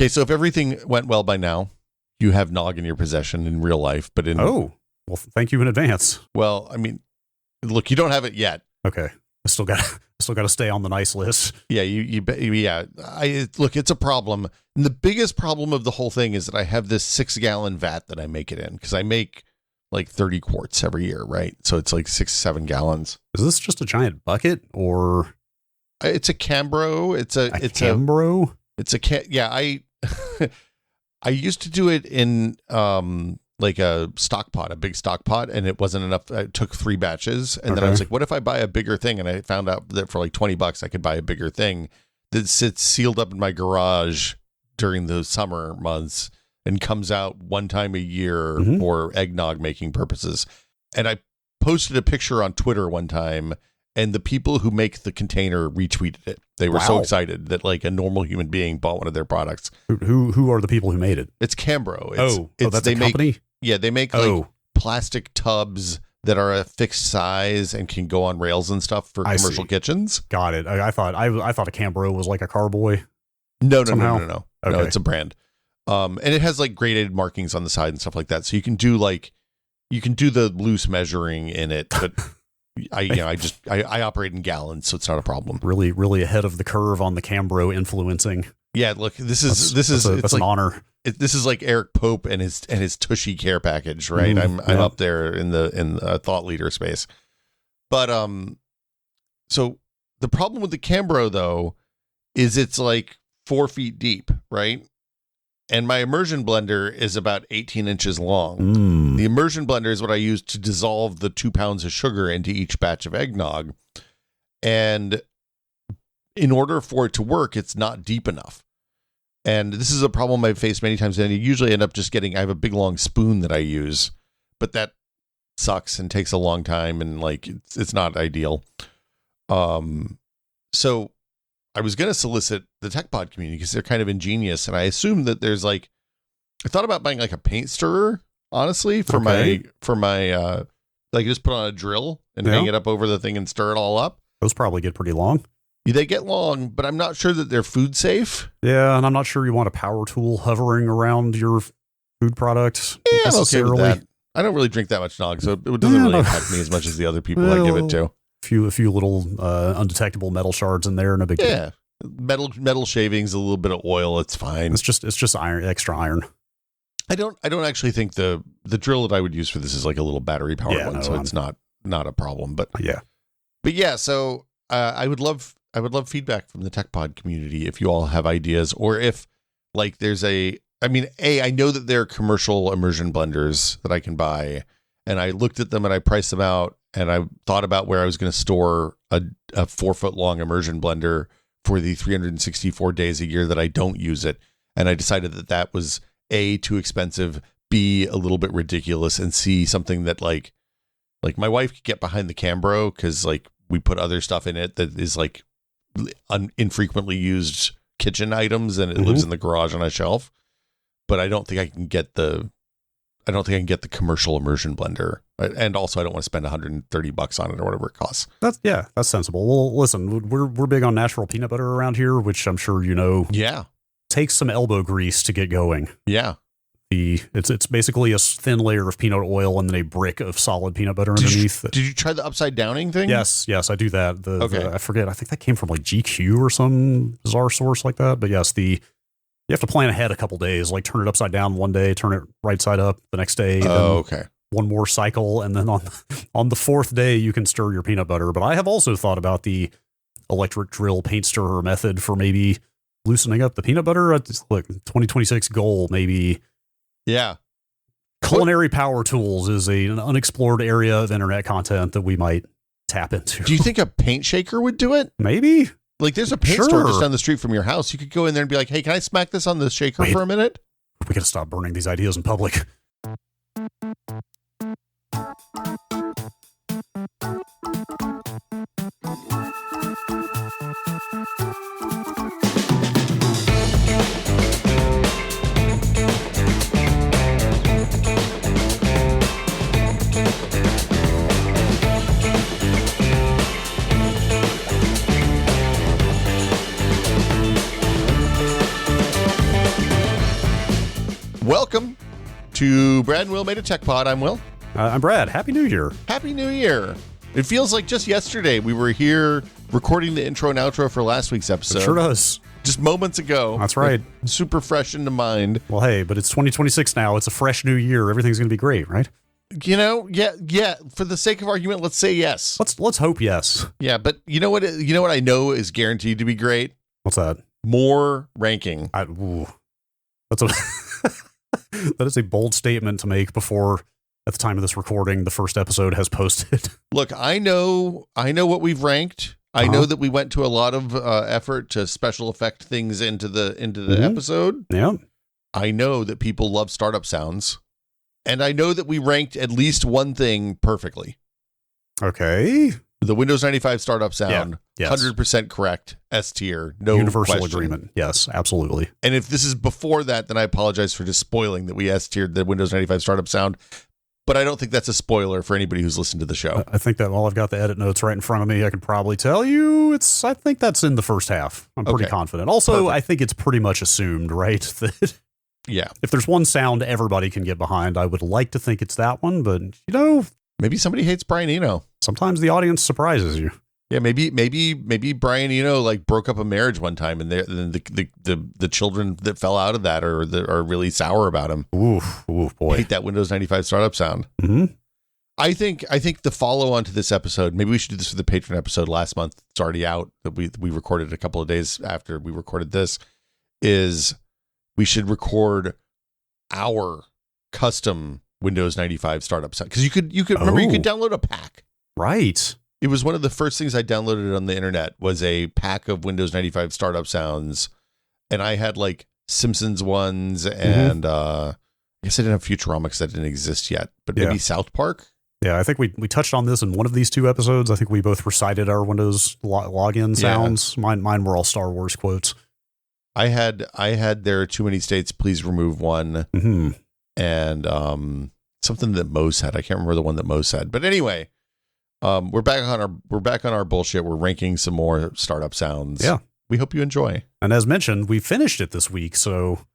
Okay, so if everything went well by now, you have Nog in your possession in real life, but well, thank you in advance. Well, I mean, look, you don't have it yet. Okay, I still got to stay on the nice list. Yeah, look, it's a problem. And the biggest problem of the whole thing is that I have this 6-gallon vat that I make it in because I make like 30 quarts every year, right? So it's like 6-7 gallons. Is this just a giant bucket or? It's a Cambro. It's a Cambro. I used to do it in like a stock pot, a big stock pot, and it wasn't enough. I took 3 batches, and then I was like, what if I buy a bigger thing? And I found out that for like $20 I could buy a bigger thing that sits sealed up in my garage during the summer months and comes out one time a year for eggnog making purposes. And I posted a picture on Twitter one time, and the people who make the container retweeted it. They were so excited that like a normal human being bought one of their products. Who are the people who made it? It's Cambro. That's a company? They make like plastic tubs that are a fixed size and can go on rails and stuff for commercial kitchens. Got it. I thought a Cambro was like a carboy. No. Okay. No, it's a brand. And it has like graded markings on the side and stuff like that. So you can do the loose measuring in it, but I operate in gallons, so it's not a problem. Really, really ahead of the curve on the Cambro influencing. Yeah, look, this is like, an honor. This is like Eric Pope and his Tushy care package, right? I'm up there in the thought leader space. But so the problem with the Cambro though is it's like 4 feet deep, right? And my immersion blender is about 18 inches long. The immersion blender is what I use to dissolve the 2 pounds of sugar into each batch of eggnog. And in order for it to work, it's not deep enough. And this is a problem I've faced many times. And I usually end up I have a big long spoon that I use, but that sucks and takes a long time. And like, it's not ideal. So I was going to solicit the TechPod community because they're kind of ingenious. And I assume that there's like, I thought about buying like a paint stirrer, honestly, for my like just put on a drill and hang it up over the thing and stir it all up. Those probably get pretty long. They get long, but I'm not sure that they're food safe. Yeah. And I'm not sure you want a power tool hovering around your food product. Yeah, I'm okay with that. I don't really drink that much nog, so it doesn't really impact me as much as the other people I give it to. A few little undetectable metal shards in there, and a big deal. Metal shavings, a little bit of oil, it's fine. It's just iron, extra iron. I don't actually think the drill that I would use for this is like a little battery powered one, so it's not a problem. But yeah. So I would love feedback from the TechPod community if you all have ideas, or if like there's I know that there are commercial immersion blenders that I can buy, and I looked at them and I priced them out. And I thought about where I was going to store a 4-foot long immersion blender for the 364 days a year that I don't use it. And I decided that was A, too expensive, B, a little bit ridiculous, and C, something that like my wife could get behind the Cambro because like we put other stuff in it that is like infrequently used kitchen items, and it lives in the garage on a shelf. But I don't think I can get the commercial immersion blender. And also I don't want to spend $130 on it or whatever it costs. That's sensible. Well, listen, we're big on natural peanut butter around here, which I'm sure you know. Yeah. Takes some elbow grease to get going. Yeah. It's basically a thin layer of peanut oil and then a brick of solid peanut butter underneath. Did you try the upside downing thing? Yes, I do that. I forget. I think that came from like GQ or some bizarre source like that. But yes, you have to plan ahead a couple days, like turn it upside down one day, turn it right side up the next day. Okay. One more cycle, and then on the 4th day you can stir your peanut butter. But I have also thought about the electric drill paint stirrer method for maybe loosening up the peanut butter. Look, 2026 goal maybe. Yeah. Culinary power tools is an unexplored area of internet content that we might tap into. Do you think a paint shaker would do it? Maybe. Like there's a paint store just down the street from your house. You could go in there and be like, hey, can I smack this on the shaker for a minute? We got to stop burning these ideas in public. Welcome to Brad and Will Made a Tech Pod. I'm Will. I'm Brad. Happy New Year. Happy New Year. It feels like just yesterday we were here recording the intro and outro for last week's episode. It sure does. Just moments ago. That's right. Super fresh into mind. Well, hey, but it's 2026 now. It's a fresh new year. Everything's going to be great, right? You know, yeah. For the sake of argument, let's say yes. Let's hope yes. Yeah, but you know what I know is guaranteed to be great? What's that? More ranking. That's that is a bold statement to make before, at the time of this recording, the first episode has posted. Look, I know what we've ranked. I know that we went to a lot of effort to special effect things into the episode. Yeah. I know that people love startup sounds. And I know that we ranked at least one thing perfectly. Okay. The Windows 95 startup sound, yes. 100% correct, S tier, no universal question. agreement. Yes, absolutely. And if this is before that, then I apologize for just spoiling that we S tiered the Windows 95 startup sound. But I don't think that's a spoiler for anybody who's listened to the show. I think that while I've got the edit notes right in front of me, I could probably tell you I think that's in the first half. I'm pretty confident. Also, perfect. I think it's pretty much assumed, right? That yeah. If there's one sound everybody can get behind, I would like to think it's that one, but maybe somebody hates Brian Eno. Sometimes the audience surprises you. Yeah, maybe Brian Eno like broke up a marriage one time, and the children that fell out of that are really sour about him. Ooh, boy, hate that Windows 95 startup sound. Mm-hmm. I think the follow on to this episode. Maybe we should do this for the Patreon episode last month. It's already out. That we recorded a couple of days after we recorded this. Is we should record our custom Windows 95 startup sound, because you could remember you could download a pack. Right. It was one of the first things I downloaded on the internet was a pack of Windows 95 startup sounds. And I had like Simpsons ones and I guess I didn't have Futurama because that didn't exist yet, but maybe South Park. Yeah, I think we touched on this in one of these two episodes. I think we both recited our Windows login sounds. Yeah. Mine were all Star Wars quotes. I had There Are Too Many States, Please Remove One. Mm-hmm. And something that Mo said. I can't remember the one that Mo said. But anyway, we're back on our bullshit. We're ranking some more startup sounds. Yeah. We hope you enjoy. And as mentioned, we finished it this week, so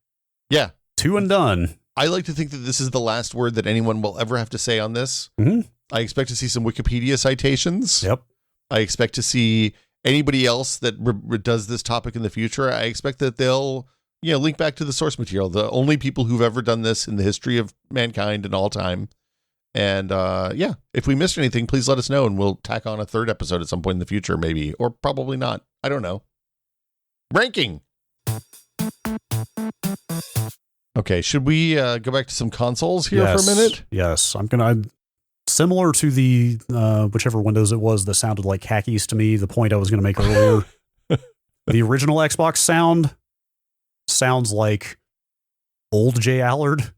yeah. 2 and done. I like to think that this is the last word that anyone will ever have to say on this. Mm-hmm. I expect to see some Wikipedia citations. Yep. I expect to see anybody else that does this topic in the future. I expect that they'll link back to the source material. The only people who've ever done this in the history of mankind in all time. And if we missed anything, please let us know, and we'll tack on a third episode at some point in the future, maybe, or probably not. I don't know. Ranking. Okay, should we go back to some consoles here for a minute? Yes, I'm similar to the whichever Windows it was that sounded like khakis to me. The point I was going to make earlier, the original Xbox sounds like old Jay Allard.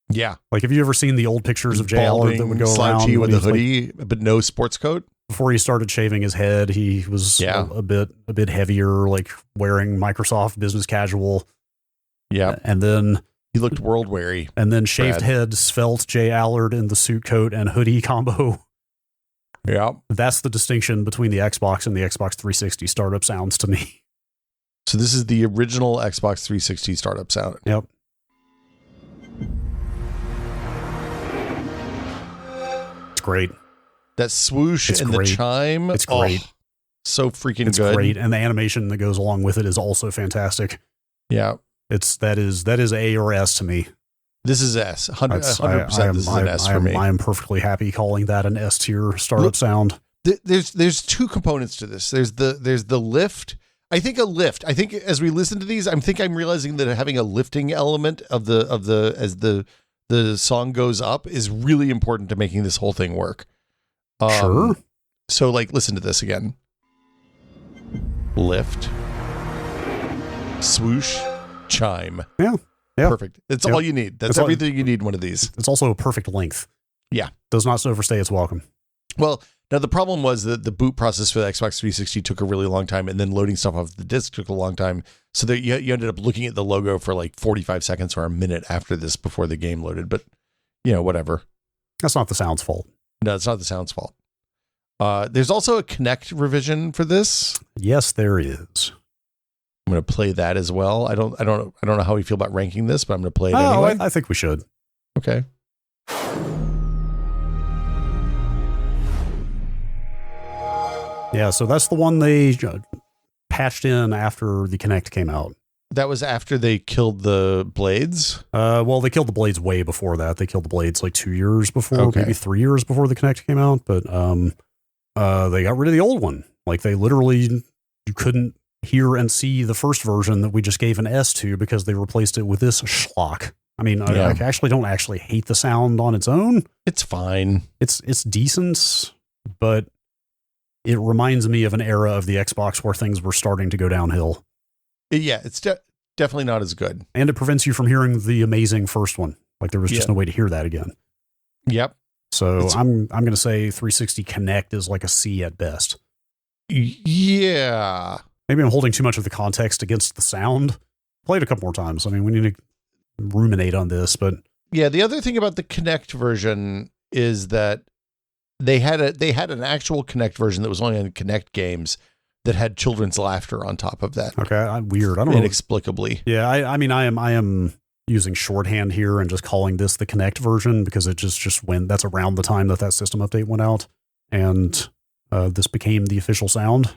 Yeah. Like, have you ever seen the old pictures of Jay Allard that would go around with a hoodie, but no sports coat? Before he started shaving his head, he was a bit heavier, like wearing Microsoft business casual. Yeah. And then he looked world weary. And then shaved head, svelte Jay Allard in the suit coat and hoodie combo. Yeah. That's the distinction between the Xbox and the Xbox 360 startup sounds to me. So this is the original Xbox 360 startup sound. Yep. It's great. That swoosh and the chime. It's great. So freaking good. It's great. And the animation that goes along with it is also fantastic. Yeah. That is A or S to me. This is S. 100%. This is an S for me. I am perfectly happy calling that an S tier startup sound. There's two components to this. There's the lift. I think as we listen to these, I'm realizing that having a lifting element of the as the song goes up is really important to making this whole thing work. Sure. So listen to this again. Lift. Swoosh. Chime. Yeah. Perfect. It's all you need. That's everything you need in one of these. It's also a perfect length. Yeah. Does not overstay its welcome. Well, now the problem was that the boot process for the Xbox 360 took a really long time, and then loading stuff off the disc took a long time. So that you ended up looking at the logo for 45 seconds or a minute after this before the game loaded. But, whatever. That's not the sound's fault. No, it's not the sound's fault. There's also a Kinect revision for this. Yes, there is. I'm going to play that as well. I don't know how we feel about ranking this, but I'm going to play it anyway. I think we should. Okay. Yeah, so that's the one they patched in after the Kinect came out. That was after they killed the blades? Well, they killed the blades way before that. They killed the blades like 2 years before, maybe 3 years before the Kinect came out. But they got rid of the old one. Like they literally, you couldn't hear and see the first version that we just gave an S to because they replaced it with this schlock. I mean, I actually don't hate the sound on its own. It's fine. It's decent, but it reminds me of an era of the Xbox where things were starting to go downhill. Yeah, it's definitely not as good. And it prevents you from hearing the amazing first one. Like there was just no way to hear that again. Yep. So I'm going to say 360 Kinect is like a C at best. Yeah. Maybe I'm holding too much of the context against the sound. Played a couple more times. I mean, we need to ruminate on this, but yeah, the other thing about the Kinect version is that they had an actual Kinect version that was only on Kinect games that had children's laughter on top of that. Okay, weird. I don't know. Inexplicably. Yeah, I mean, I am using shorthand here and just calling this the Kinect version because it just went. That's around the time that system update went out, and this became the official sound.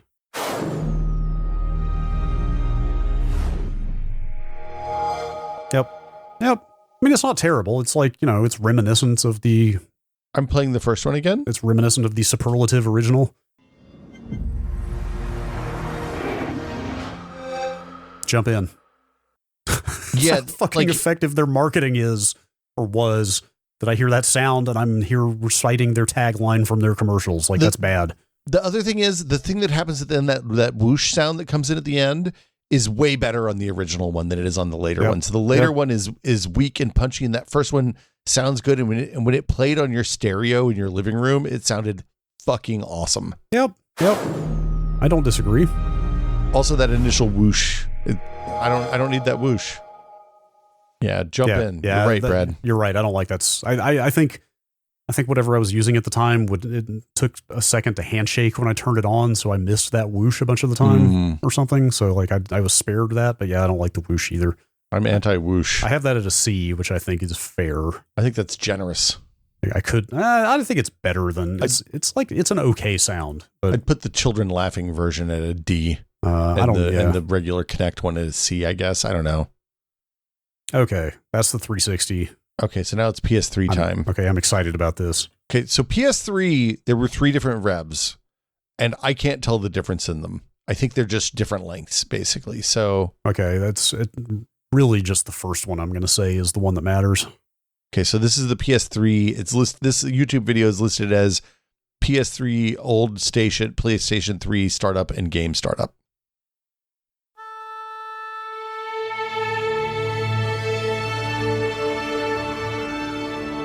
Yep. I mean, it's not terrible. It's like, it's reminiscent of the... I'm playing the first one again? It's reminiscent of the superlative original. Jump in. Yeah. How fucking effective their marketing is, or was, that I hear that sound and I'm here reciting their tagline from their commercials. Like, that's bad. The other thing is, the thing that happens at the end, that whoosh sound that comes in at the end, is way better on the original one than it is on the later one. So the later one is weak and punchy, and that first one sounds good. And when it played on your stereo in your living room, it sounded fucking awesome. Yep. I don't disagree. Also, that initial whoosh, I don't need that whoosh. Yeah, jump in. Yeah, you're right, Brad. You're right. I don't like that. I think whatever I was using at the time it took a second to handshake when I turned it on, so I missed that whoosh a bunch of the time or something. So like I was spared that, but yeah, I don't like the whoosh either. I'm anti-whoosh. I have that at a C, which I think is fair. I think that's generous. I don't think it's better than it's like it's an okay sound. But I'd put the children laughing version at a D. And the regular Kinect one at a C, I guess. I don't know. Okay, that's the 360. Okay, so now it's PS3 time. I'm excited about this. Okay, so PS3, there were 3 different revs, and I can't tell the difference in them. I think they're just different lengths, basically. So okay, that's really just the first one I'm going to say is the one that matters. Okay, so this is the PS3. This YouTube video is listed as PS3 old station, PlayStation 3 startup, and game startup.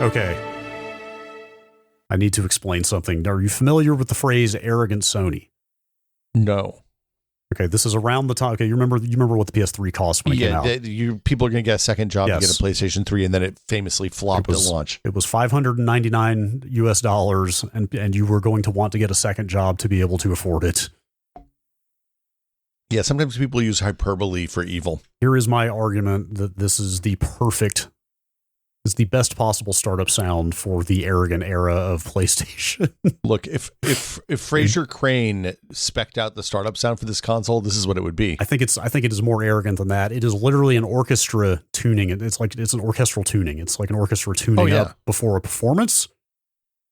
Okay. I need to explain something. Are you familiar with the phrase arrogant Sony? No. Okay, this is around the time. Okay, you remember what the PS3 cost when it came out? People are going to get a second job to get a PlayStation 3, and then it famously flopped at launch. It was $599 US, and you were going to want to get a second job to be able to afford it. Yeah, sometimes people use hyperbole for evil. Here is my argument that this is the best possible startup sound for the arrogant era of PlayStation. Look, if Fraser Crane spec'd out the startup sound for this console, this is what it would be. I think it is more arrogant than that. It is literally an orchestra tuning. It's an orchestral tuning. It's like an orchestra tuning up before a performance.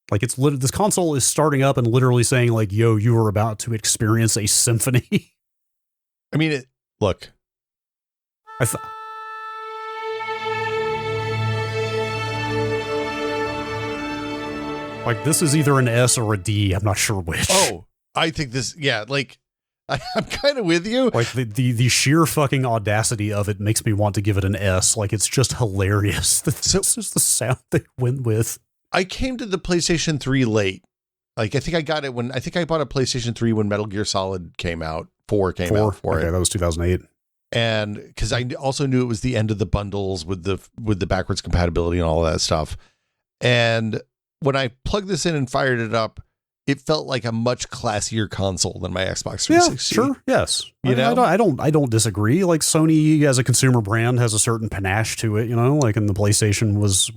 Like this console is starting up and literally saying like, "Yo, you are about to experience a symphony." I mean, look. Like, this is either an S or a D. I'm not sure which. Oh, I think this, like, I'm kind of with you. Like, the sheer fucking audacity of it makes me want to give it an S. Like, it's just hilarious. This is the sound they went with. I came to the PlayStation 3 late. Like, I think I got it I bought a PlayStation 3 when Metal Gear Solid came out. 4 came out for it. Okay, that was 2008. And because I also knew it was the end of the bundles with the backwards compatibility and all that stuff. And when I plugged this in and fired it up, it felt like a much classier console than my Xbox 360. Yeah, sure, yes. I don't disagree. Like Sony as a consumer brand has a certain panache to it, like, and the PlayStation was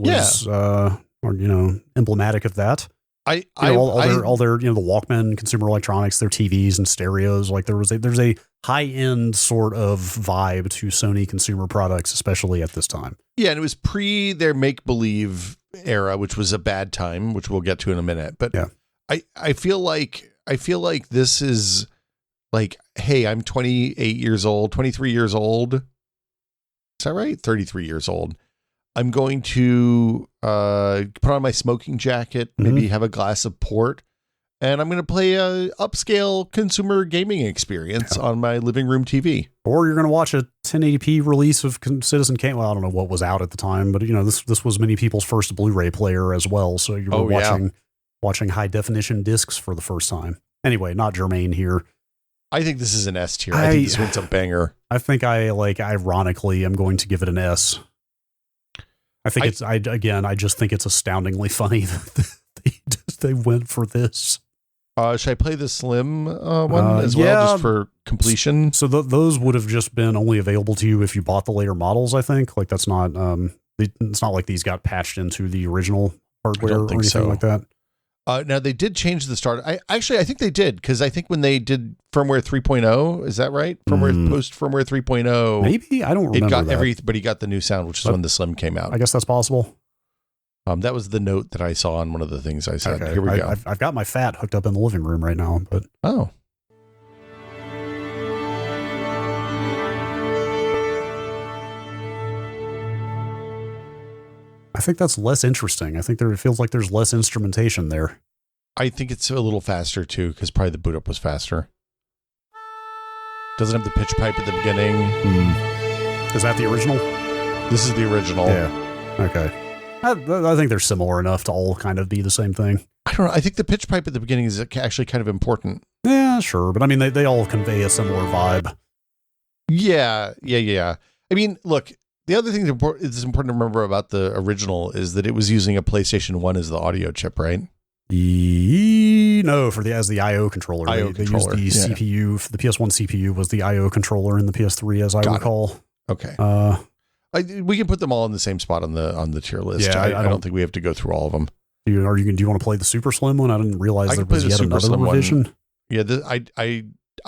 emblematic of that. All their the Walkman, consumer electronics, their TVs and stereos, like there's a high end sort of vibe to Sony consumer products, especially at this time. Yeah, and it was pre their make believe era, which was a bad time, which we'll get to in a minute. But yeah. I feel like this is like, hey, I'm 28 years old, 23 years old. Is that right? 33 years old. I'm going to put on my smoking jacket, maybe have a glass of port, and I'm going to play a upscale consumer gaming experience on my living room TV. Or you're going to watch a 1080p release of Citizen Kane. Well, I don't know what was out at the time, but this was many people's first Blu-ray player as well. So you were watching high definition discs for the first time. Anyway, not germane here. I think this is an S tier. I think this one's a banger. I think ironically, I'm going to give it an S. I think I just think it's astoundingly funny that they went for this. Should I play the Slim one as well, just for completion? So those would have just been only available to you if you bought the later models, I think. Like, that's not, it's not like these got patched into the original hardware or anything like that. Now, they did change the start. I think they did, because I think when they did firmware 3.0, is that right? Post firmware 3.0. Maybe? I don't remember everybody got the new sound, which is when the Slim came out. I guess that's possible. That was the note that I saw on one of the things I said. Okay. Here we go. I've got my FAT hooked up in the living room right now, but oh. I think that's less interesting. I think it feels like there's less instrumentation there. I think it's a little faster too, because probably the boot up was faster. Doesn't have the pitch pipe at the beginning. Is that the original? This is the original. Yeah. Okay. I think they're similar enough to all kind of be the same thing. I don't know. I think the pitch pipe at the beginning is actually kind of important. Yeah, sure. But I mean, they all convey a similar vibe. Yeah. I mean, look, the other thing that is important to remember about the original is that it was using a PlayStation 1 as the audio chip, right? No, as the I/O controller. They used the CPU. The PS1 CPU was the I/O controller in the PS3, as I recall. Okay. We can put them all in the same spot on the tier list. Yeah, I don't think we have to go through all of them. Do you want to play the Super Slim one? I didn't realize there was yet another revision. One. Yeah,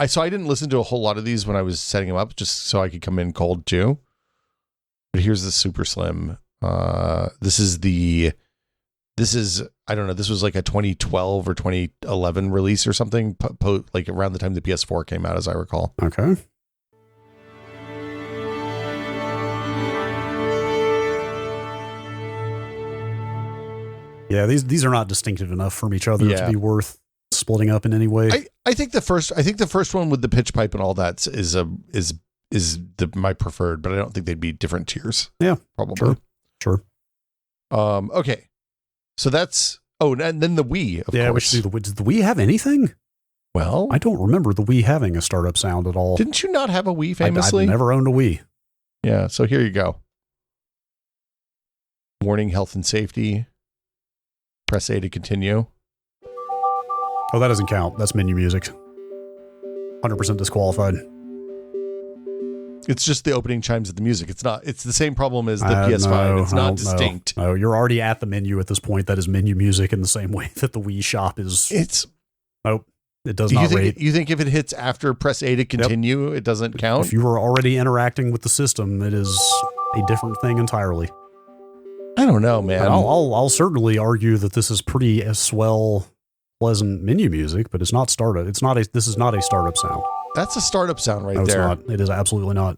so I didn't listen to a whole lot of these when I was setting them up, just so I could come in cold too. But here's the Super Slim. This is I don't know. This was like a 2012 or 2011 release or something, like around the time the PS4 came out, as I recall. Okay. Yeah, these are not distinctive enough from each other to be worth splitting up in any way. I think the first one with the pitch pipe and all that is my preferred, but I don't think they'd be different tiers. Yeah, probably. Sure. Okay. So that's and then the Wii, of course. Did the Wii have anything? Well, I don't remember the Wii having a startup sound at all. Didn't you not have a Wii famously? I've never owned a Wii. Yeah, so here you go. Warning, health and safety. Press A to continue. Oh, that doesn't count. That's menu music. 100% disqualified. It's just the opening chimes of the music. It's the same problem as the PS5. No, it's not distinct. No, you're already at the menu at this point. That is menu music in the same way that the Wii shop is. Nope. It does not rate. You think if it hits after press A to continue, it doesn't count? If you were already interacting with the system, it is a different thing entirely. I don't know, man. I'll certainly argue that this is pretty swell, pleasant menu music, but it's not startup. This is not a startup sound. That's a startup sound right there. It's not. It is absolutely not.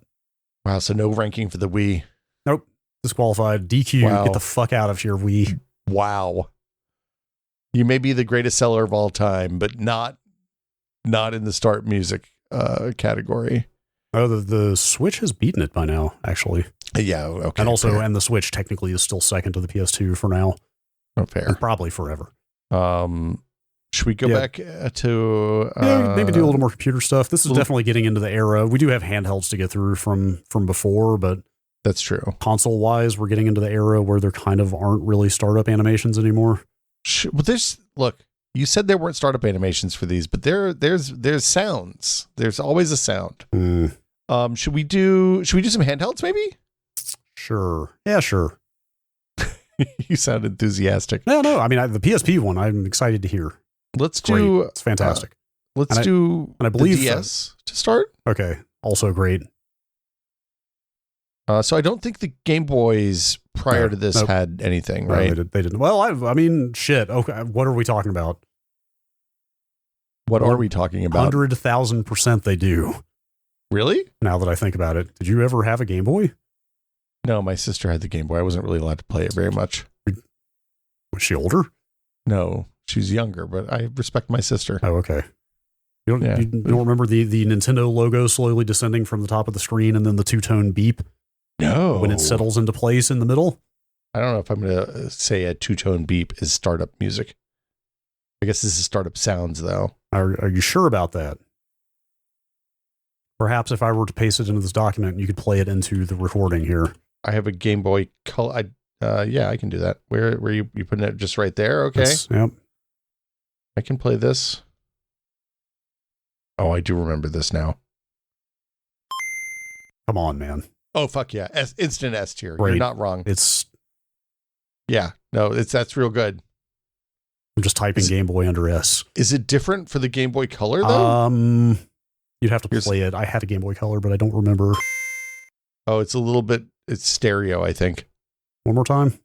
Wow, so no ranking for the Wii. Nope. Disqualified. DQ. Wow. Get the fuck out of here, Wii. Wow. You may be the greatest seller of all time, but not in the start music category. Oh, the Switch has beaten it by now, actually. Yeah, okay. And the Switch technically is still second to the PS2 for now. Oh, fair. And probably forever. Should we go back to... maybe do a little more computer stuff. This is definitely getting into the era. We do have handhelds to get through from before, but... That's true. Console-wise, we're getting into the era where there kind of aren't really startup animations anymore. Well, look, You said there weren't startup animations for these, but there's sounds. There's always a sound. Should we do some handhelds maybe? Sure. Yeah, sure. You sound enthusiastic. No. I mean, the PSP one, I'm excited to hear. Let's do. It's fantastic. Let's do. I believe the DS to start. Okay. Also great. So I don't think the Game Boys prior to this had anything, right? No, they didn't. Well, I mean, shit. Okay. What are we talking about? What are we talking about? 100,000% they do. Really? Now that I think about it. Did you ever have a Game Boy? No, my sister had the Game Boy. I wasn't really allowed to play it very much. Was she older? No, she's younger, but I respect my sister. Oh, okay. You don't remember the Nintendo logo slowly descending from the top of the screen and then the two-tone beep? No. When it settles into place in the middle? I don't know if I'm going to say a two-tone beep is startup music. I guess this is startup sounds, though. Are you sure about that? Perhaps if I were to paste it into this document, you could play it into the recording here. I have a Game Boy Color. Yeah, I can do that. Where you putting it just right there? Okay. Yep. I can play this. Oh, I do remember this now. Come on, man. Oh, fuck yeah. Instant S tier. Great. You're not wrong. Yeah. No, that's real good. I'm just typing Game Boy under S. Is it different for the Game Boy Color, though? You'd have to play it. I had a Game Boy Color, but I don't remember. Oh, it's a little bit, it's stereo, I think. One more time.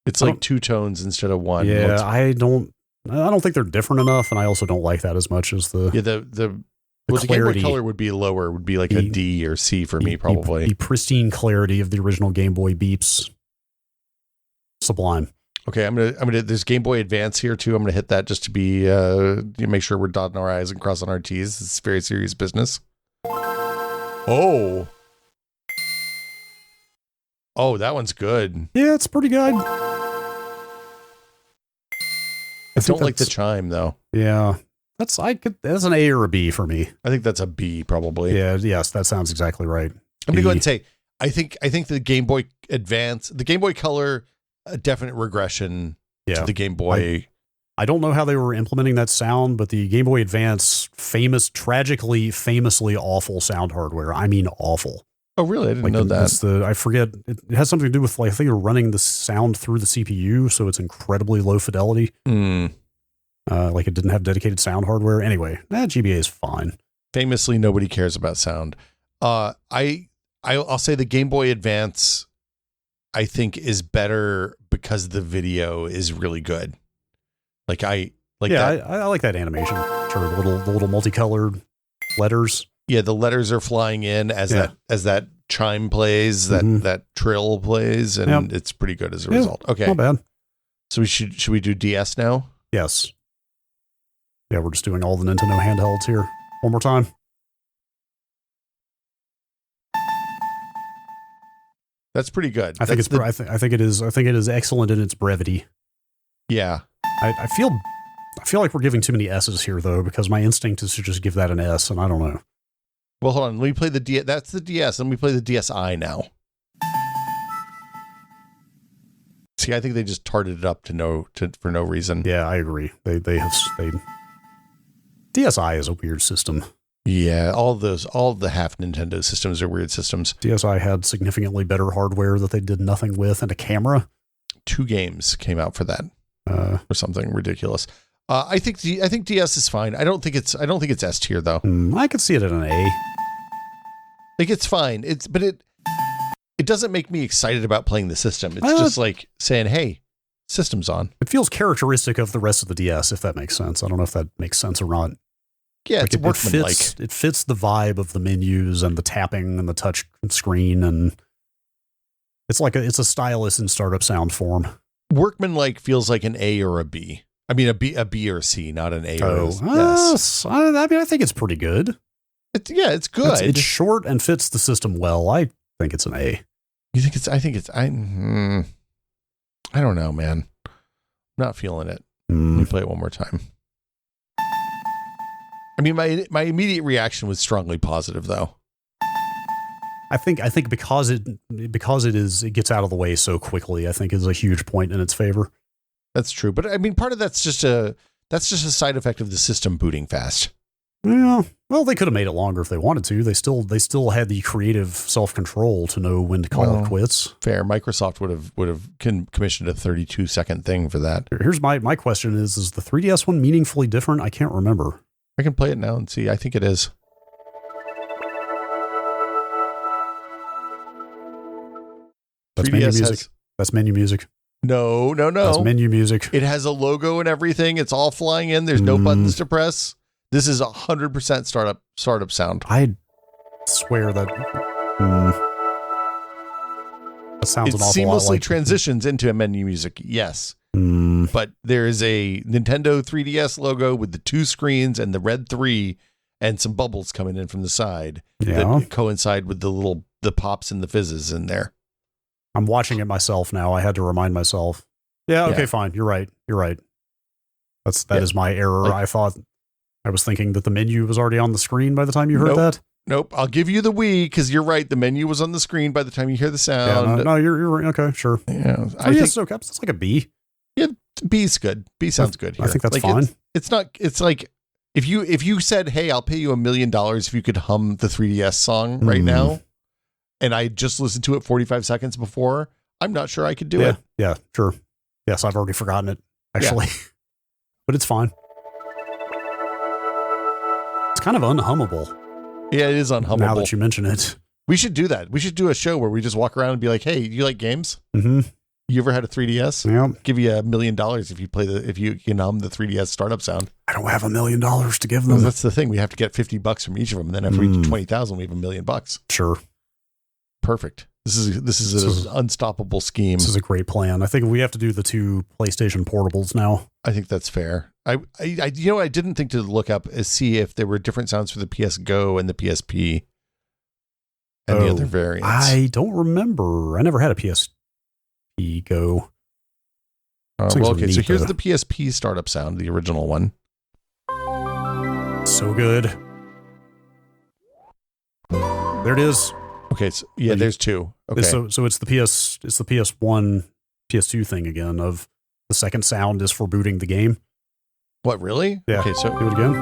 It's like two tones instead of one. Yeah, I don't think they're different enough, and I also don't like that as much as the the Game Boy Color would be lower, would be like a D or C for me, probably. The pristine clarity of the original Game Boy beeps. Sublime. Okay, I'm gonna. There's Game Boy Advance here too. I'm gonna hit that just to be make sure we're dotting our I's and crossing our T's. It's very serious business. Oh, that one's good. Yeah, it's pretty good. I don't like the chime though. Yeah, that's an A or a B for me. I think that's a B probably. Yeah, yes, that sounds exactly right. I'm gonna go ahead and say I think the Game Boy Advance, the Game Boy Color, a definite regression to the Game Boy. I don't know how they were implementing that sound, but the Game Boy Advance, famously awful sound hardware. I mean, awful. Oh, really? I didn't know that. I forget. It has something to do with, like, I think they're running the sound through the CPU, so it's incredibly low fidelity. Like it didn't have dedicated sound hardware. Anyway, GBA is fine. Famously, nobody cares about sound. I'll say the Game Boy Advance, I think, is better because the video is really good. I like that animation. Sure, the little multicolored letters. Yeah, the letters are flying in as that chime plays, that trill plays, and it's pretty good as a result. Okay, not bad. So should we do DS now? Yes. Yeah, we're just doing all the Nintendo handhelds here. One more time. That's pretty good. I think it is excellent in its brevity. Yeah. I feel like we're giving too many S's here though, because my instinct is to just give that an S, and I don't know. Well, hold on. Let me play the DS. That's the DS. Let me play the DSi now. See, I think they just tarted it up for no reason. Yeah, I agree. They DSi is a weird system. Yeah, all the half Nintendo systems are weird systems. DSi had significantly better hardware that they did nothing with, and a camera. 2 games came out for that, or something ridiculous. I think DS is fine. I don't think it's S tier though. I could see it at an A. Like, it's fine. But it doesn't make me excited about playing the system. It's just like saying, "Hey, system's on." It feels characteristic of the rest of the DS, if that makes sense. I don't know if that makes sense or not. Yeah, like workmanlike. It fits the vibe of the menus and the tapping and the touch screen, and it's a stylus in startup sound form. Workmanlike feels like an A or a B. I mean, a B or a C, not an A or a S. Yes. I think it's pretty good. It's good. It's short and fits the system well. I think it's an A. You think it's? I think it's. I don't know, man. I'm not feeling it. Let me play it one more time. I mean, my immediate reaction was strongly positive, though. I think because it gets out of the way so quickly, I think is a huge point in its favor. That's true. But I mean, part of that's just a side effect of the system booting fast. Yeah. Well, they could have made it longer if they wanted to. They still had the creative self-control to know when to call it quits. Fair. Microsoft would have commissioned a 32-second thing for that. Here's my question is the 3DS one meaningfully different? I can't remember. I can play it now and see. I think it is. That's menu music. That's menu music. No. That's menu music. It has a logo and everything. It's all flying in. There's no buttons to press. This is 100% startup sound. I swear that that sounds an awful lot like... It seamlessly transitions into a menu music, yes. But there is a Nintendo 3DS logo with the 2 screens and the red 3 and some bubbles coming in from the side that coincide with the pops and the fizzes in there. I'm watching it myself now. I had to remind myself. Yeah, okay, fine. You're right. That is my error. I was thinking that the menu was already on the screen by the time you heard that. Nope. I'll give you the Wii because you're right. The menu was on the screen by the time you hear the sound. Yeah, no, you're right. Okay, sure. Yeah, I think it's okay. It's like a B. Yeah, B's good. B sounds good here. I think that's fine. It's not. It's like if you said, "Hey, I'll pay you $1 million if you could hum the 3DS song right now," and I just listened to it 45 seconds before, I'm not sure I could do it. Yeah, sure. Yes, I've already forgotten it actually, but it's fine. It's kind of unhummable. Yeah, it is unhummable. Now that you mention it. We should do that. We should do a show where we just walk around and be like, "Hey, do you like games? Mm-hmm. You ever had a 3DS? Yeah. Give you $1 million if you can hum the 3DS startup sound." I don't have $1 million to give them. Well, that's the thing. We have to get $50 from each of them, and then after each 20,000, we have $1 million. Sure. Perfect. This is an unstoppable scheme. This is a great plan. I think we have to do the 2 PlayStation portables now. I think that's fair. I didn't think to look up and see if there were different sounds for the PS Go and the PSP and the other variants. I don't remember. I never had a PSP Go. So here's the PSP startup sound, the original one. So good. There it is. Okay, so there's 2. Okay, so it's the PS1, PS2 thing again of the second sound is for booting the game. What, really? Yeah. Okay, so do it again.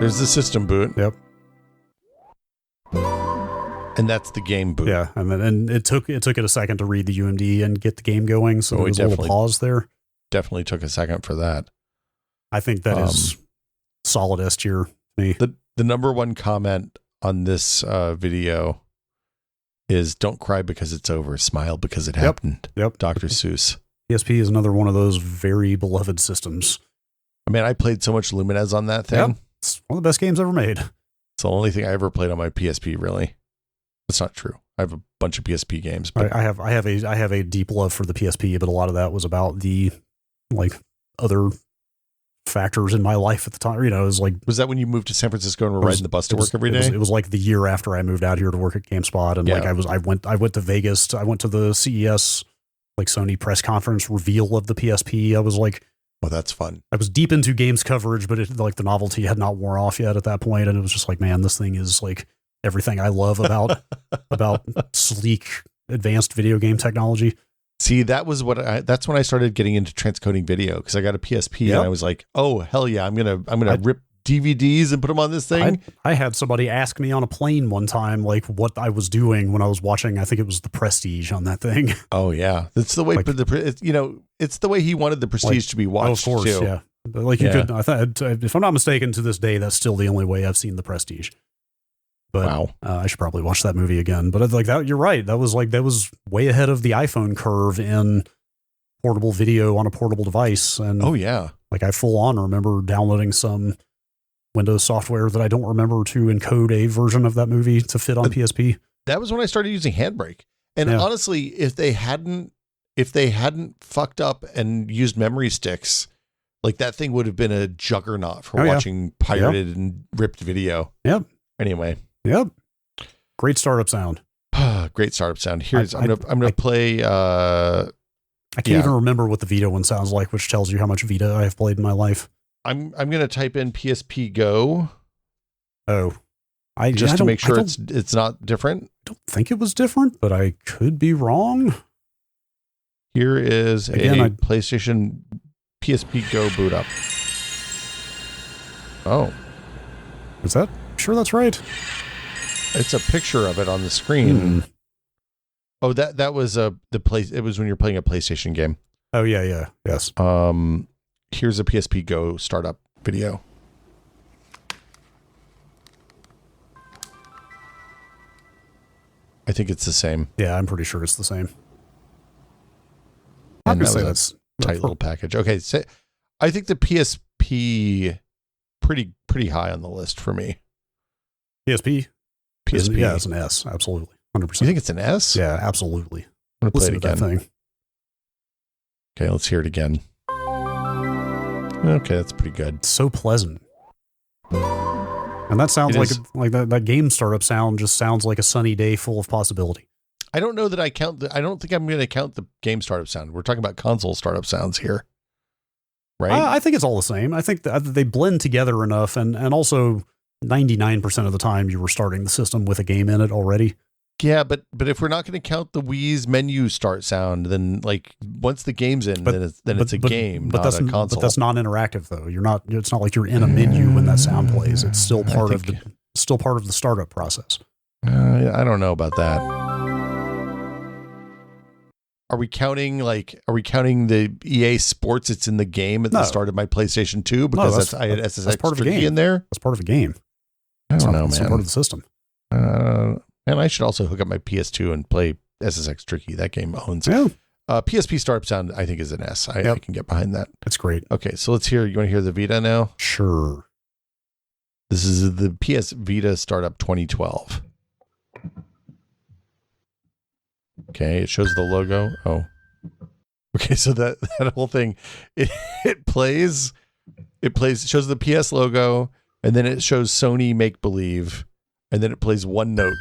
There's the system boot. Yep. And that's the game boot. Yeah, and it took it a second to read the UMD and get the game going, so there was a little pause there. Definitely took a second for that. I think that is solid S tier to me. The number one comment on this video is "Don't cry because it's over. Smile because it happened." Yep. Dr. Seuss. PSP is another one of those very beloved systems. I mean, I played so much Lumines on that thing. Yep. It's one of the best games ever made. It's the only thing I ever played on my PSP, really. That's not true. I have a bunch of PSP games. But I have a deep love for the PSP, but a lot of that was about the other factors in my life at the time. It was like, was that when you moved to San Francisco and were riding the bus to work every day? It was like the year after I moved out here to work at GameSpot, and I went to Vegas. I went to the CES Sony press conference reveal of the PSP. I was like, oh, that's fun. I was deep into games coverage, but the novelty had not worn off yet at that point, and it was just like, man, this thing is like everything I love about sleek, advanced video game technology. See, that's when I started getting into transcoding video, because I got a PSP and I was like, oh hell yeah, I'm gonna rip DVDs and put them on this thing. I had somebody ask me on a plane one time what I was doing when I was watching. I think it was The Prestige on that thing. Oh yeah, that's the way. It's the way he wanted The Prestige to be watched. Oh, of course, too. yeah. But you could. I thought, if I'm not mistaken, to this day, that's still the only way I've seen The Prestige. But wow. I should probably watch that movie again. But that, you're right. That was way ahead of the iPhone curve in portable video on a portable device. And oh yeah, I full on remember downloading some Windows software that I don't remember to encode a version of that movie to fit on PSP. That was when I started using Handbrake. And honestly, if they hadn't fucked up and used memory sticks, that thing would have been a juggernaut for watching pirated and ripped video. Yep. Anyway. Yep. Great startup sound. Great startup sound. Here's I'm gonna play. I can't even remember what the Vita one sounds like, which tells you how much Vita I have played in my life. I'm gonna type in PSP Go. Oh, to make sure it's not different. I don't think it was different, but I could be wrong. Here is a PlayStation PSP Go boot up. Oh. Is that? Sure that's right? It's a picture of it on the screen. Oh, that was the place. It was when you're playing a PlayStation game. Oh yeah. Yes. Here's a PSP Go startup video. I think it's the same. Yeah, I'm pretty sure it's the same. And obviously, that's a tight little package. Okay, so I think the PSP pretty high on the list for me. PSP. PSP. Yeah, it's an S. Absolutely, 100%. You think it's an S? Yeah, absolutely. I'm gonna play it Listen to again. that thing. Okay, let's hear it again. Okay, that's pretty good. It's so pleasant. And that sounds like that game startup sound just sounds like a sunny day full of possibility. I don't know that I don't think I'm going to count the game startup sound. We're talking about console startup sounds here. Right? I think it's all the same. I think that they blend together enough, and also 99% of the time you were starting the system with a game in it already. Yeah, but if we're not going to count the Wii's menu start sound, then like once the game's in, then it's a game, not a console. But that's not interactive though. It's not like you're in a menu when that sound plays. It's still part of the startup process. I don't know about that. Are we counting the EA Sports? It's in the game at the start of my PlayStation 2 because I had SSX part of the game. in there. That's part of a game. I don't know, man. It's part of the system. And I should also hook up my PS2 and play SSX Tricky. That game owns. Yeah. PSP startup sound, I think, is an S. I can get behind that. That's great. Okay, so let's hear. You want to hear the Vita now? Sure. This is the PS Vita startup 2012. Okay, it shows the logo. Oh. Okay, so that whole thing, it plays, it shows the PS logo, and then it shows Sony Make Believe, and then it plays one note.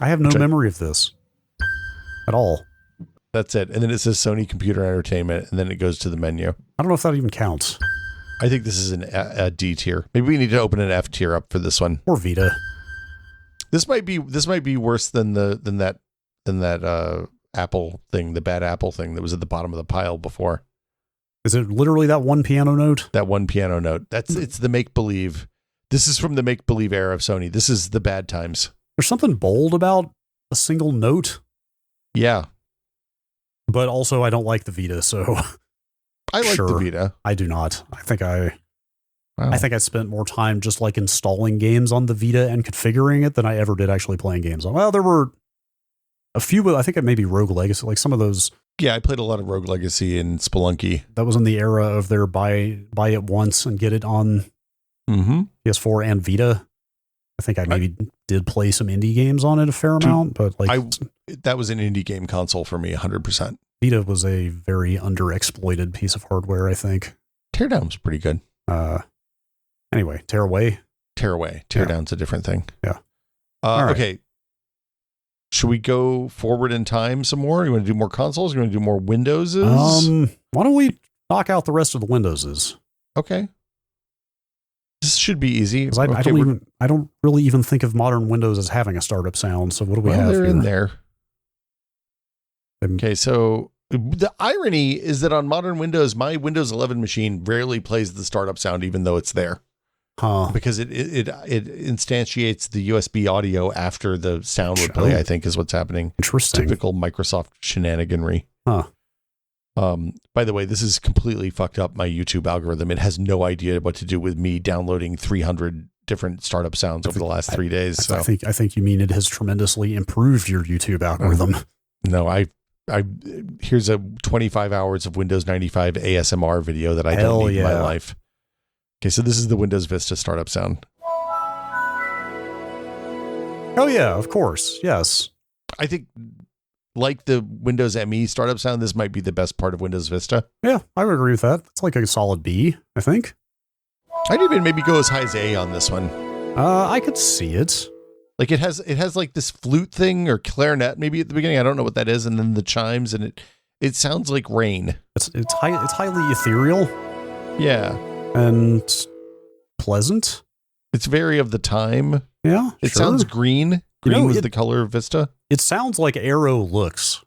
I have no memory of this at all. That's it. And then it says Sony Computer Entertainment, and then it goes to the menu. I don't know if that even counts. I think this is a D tier. Maybe we need to open an F tier up for this one. Or Vita. This might be worse than that Apple thing, the bad Apple thing that was at the bottom of the pile before. Is it literally that one piano note? That one piano note. It's the Make Believe. This is from the Make Believe era of Sony. This is the bad times. There's something bold about a single note. Yeah. But also I don't like the Vita, so I like the Vita. I do not. I think I spent more time just like installing games on the Vita and configuring it than I ever did actually playing games on. Well, there were a few, I think it may be Rogue Legacy, like some of those. Yeah, I played a lot of Rogue Legacy and Spelunky. That was in the era of their buy it once and get it on PS4 and Vita. I think I maybe did play some indie games on it a fair amount, but that was an indie game console for me, 100%. Vita was a very underexploited piece of hardware, I think. Teardown was pretty good. Anyway, Tearaway. Teardown's a different thing. Yeah. Right. Okay. Should we go forward in time some more? You want to do more consoles? You want to do more Windowses? Why don't we knock out the rest of the Windowses? Okay. This should be easy. I don't really even think of modern Windows as having a startup sound. So what do we have they're here? In there. Okay, so the irony is that on modern Windows, my Windows 11 machine rarely plays the startup sound, even though it's there. Because it instantiates the USB audio after the sound would play, I think is what's happening. Interesting. Typical Microsoft shenaniganry. By the way, this is completely fucked up my YouTube algorithm. It has no idea what to do with me downloading 300 different startup sounds over the last 3 days. I think you mean it has tremendously improved your YouTube algorithm. No, here's a 25 hours of Windows 95 ASMR video that I don't need in my life. Okay, so this is the Windows Vista startup sound. Oh yeah, of course. Yes. I think like the Windows ME startup sound, this might be the best part of Windows Vista. Yeah, I would agree with that. It's like a solid B, I think. I'd even maybe go as high as A on this one. I could see it. Like it has like this flute thing or clarinet maybe at the beginning. I don't know what that is, and then the chimes, and it sounds like rain. It's highly ethereal. Yeah. And pleasant. It's very of the time. Yeah. It sounds green. Green was the color of Vista. It sounds like Aero looks.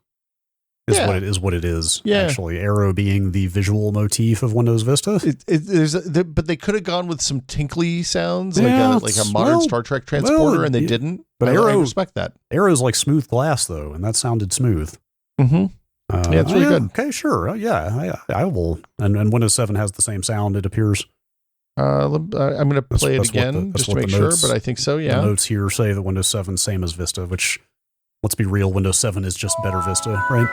What it is. Yeah. Actually, arrow being the visual motif of Windows Vista. But they could have gone with some tinkly sounds, like a modern Star Trek transporter, and they didn't. But I respect that. Arrow's like smooth glass, though, and that sounded smooth. Mm-hmm. It's really good. Okay, sure. I will. And Windows 7 has the same sound, it appears. I'm going to play it again just to make sure, but I think so, yeah. The notes here say that Windows 7 is same as Vista, which, let's be real, Windows 7 is just better Vista, right?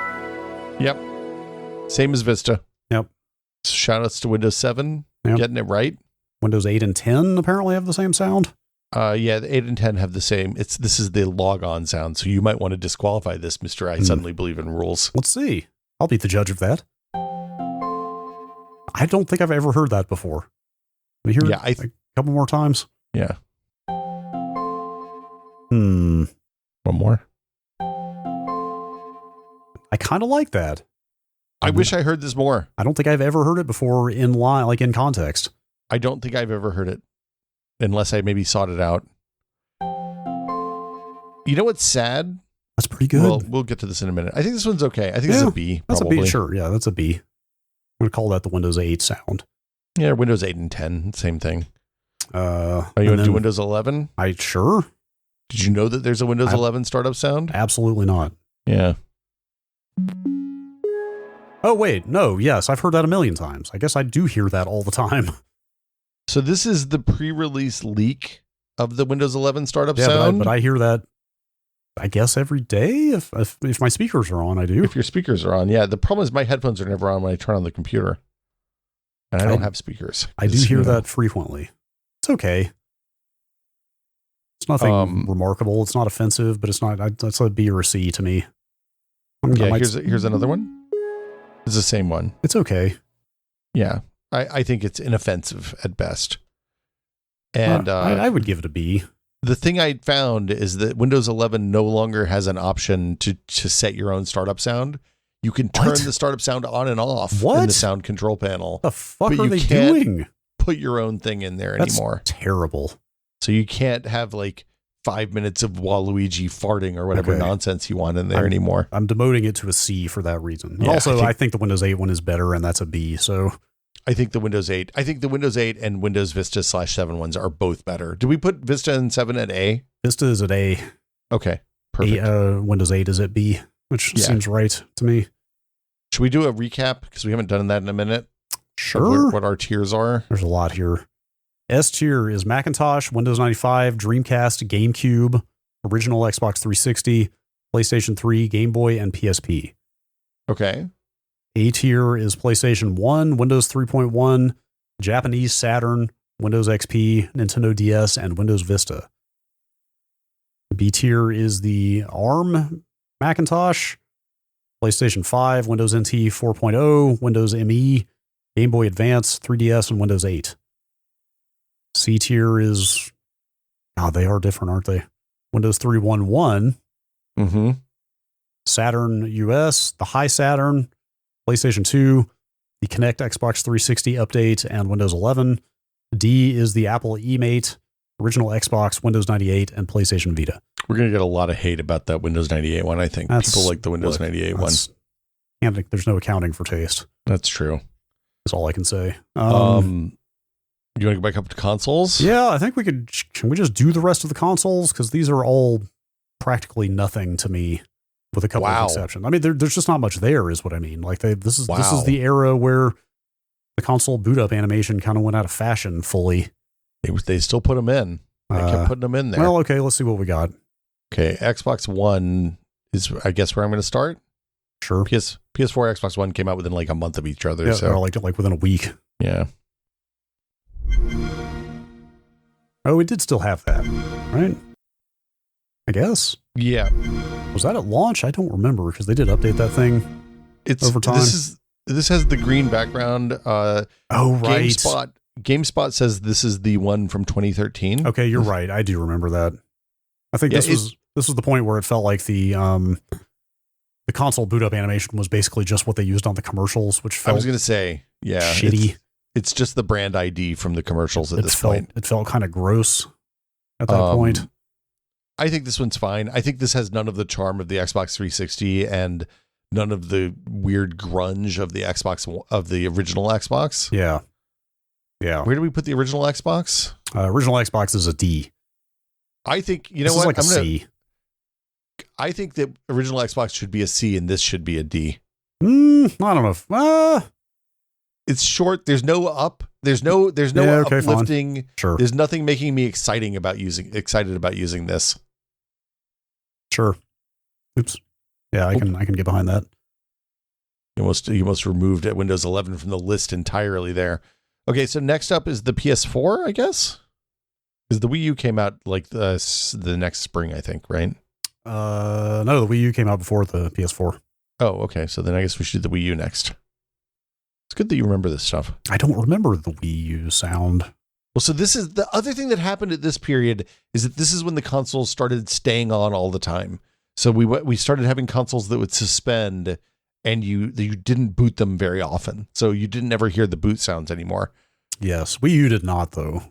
Yep. Same as Vista. Yep. Shout outs to Windows 7, getting it right. Windows 8 and 10 apparently have the same sound. The 8 and 10 have the same. This is the log-on sound, so you might want to disqualify this, Mr. I suddenly believe in rules. Let's see. I'll be the judge of that. I don't think I've ever heard that before. Let me hear it a couple more times. Yeah. One more. I kind of like that. I wish I heard this more. I don't think I've ever heard it before in line, like in context. I don't think I've ever heard it, unless I maybe sought it out. You know what's sad? That's pretty good. Well, we'll get to this in a minute. I think this one's okay. I think this is a B. That's probably. A B, sure. Yeah, that's a B. I'm going to call that the Windows 8 sound. Yeah, Windows 8 and 10, same thing. You want to do Windows 11? Sure. Did you know that there's a Windows 11 startup sound? Absolutely not. Yeah. Oh, wait. No, yes. I've heard that a million times. I guess I do hear that all the time. So this is the pre-release leak of the Windows 11 startup sound? But I hear that, I guess, every day. If my speakers are on, I do. If your speakers are on, yeah. The problem is my headphones are never on when I turn on the computer. And I don't have speakers. I do hear that frequently. It's okay. It's nothing remarkable. It's not offensive, but it's not. That's a B or a C to me. Here's another one. It's the same one. It's okay. Yeah, I think it's inoffensive at best. And I would give it a B. The thing I found is that Windows 11 no longer has an option to set your own startup sound. You can turn the startup sound on and off in the sound control panel. The fuck are they doing? Put your own thing in there anymore. That's terrible. So you can't have like 5 minutes of Waluigi farting or whatever nonsense you want in there anymore. I'm demoting it to a C for that reason. Yeah, also, I think the Windows 8 one is better, and that's a B. So I think the Windows 8 and Windows Vista /7 ones are both better. Do we put Vista and 7 at A? Vista is at A. Okay, perfect. Windows 8 is at B, which seems right to me. Should we do a recap? Because we haven't done that in a minute. Sure. What our tiers are. There's a lot here. S tier is Macintosh, Windows 95, Dreamcast, GameCube, original Xbox 360, PlayStation 3, Game Boy, and PSP. Okay. A tier is PlayStation 1, Windows 3.1, Japanese Saturn, Windows XP, Nintendo DS, and Windows Vista. B tier is the ARM Macintosh, PlayStation 5, Windows NT 4.0, Windows ME, Game Boy Advance, 3DS, and Windows 8. C tier is, they are different, aren't they? Windows 3.1, Saturn US, the High Saturn, PlayStation 2, the Kinect Xbox 360 update, and Windows 11. D is the Apple eMate, original Xbox, Windows 98, and PlayStation Vita. We're going to get a lot of hate about that Windows 98 one, I think. People like the Windows 98 one. There's no accounting for taste. That's true. That's all I can say. You want to go back up to consoles? Yeah, I think we could. Can we just do the rest of the consoles? Because these are all practically nothing to me, with a couple of exceptions. I mean, there's just not much there, is what I mean. Like this is the era where the console boot up animation kind of went out of fashion fully. They still put them in. They kept putting them in there. Well, okay, let's see what we got. Okay, Xbox One is, I guess, where I'm going to start. Sure. PS4, Xbox One came out within like a month of each other. Yeah, so like within a week. Yeah. Oh, it did still have that, right? I guess. Yeah. Was that at launch? I don't remember because they did update that thing over time. This has the green background. Right. GameSpot says this is the one from 2013. Okay, you're right. I do remember that. I think this was the point where it felt like the console boot up animation was basically just what they used on the commercials, which felt, I was going to say, shitty. It's just the brand ID from the commercials at this point. It felt kind of gross at that point. I think this one's fine. I think this has none of the charm of the Xbox 360, and none of the weird grunge of the original Xbox. Yeah. Where do we put the original Xbox? Original Xbox is a D. I think, you this know what? Is like a C. I think that original Xbox should be a C and this should be a D. I don't know. It's short. There's no up. There's no uplifting. Fine. Sure. There's nothing making me excited about using this. Sure. Oops. Yeah, I can get behind that. You almost removed Windows 11 from the list entirely there. Okay, so next up is the PS4, I guess. Because the Wii U came out like the next spring, I think, right? No, the Wii U came out before the PS4. Oh, okay. So then I guess we should do the Wii U next. It's good that you remember this stuff. I don't remember the Wii U sound. Well, so this is the other thing that happened at this period is that this is when the consoles started staying on all the time. So we started having consoles that would suspend, and you didn't boot them very often. So you didn't ever hear the boot sounds anymore. Yes, Wii U did not, though.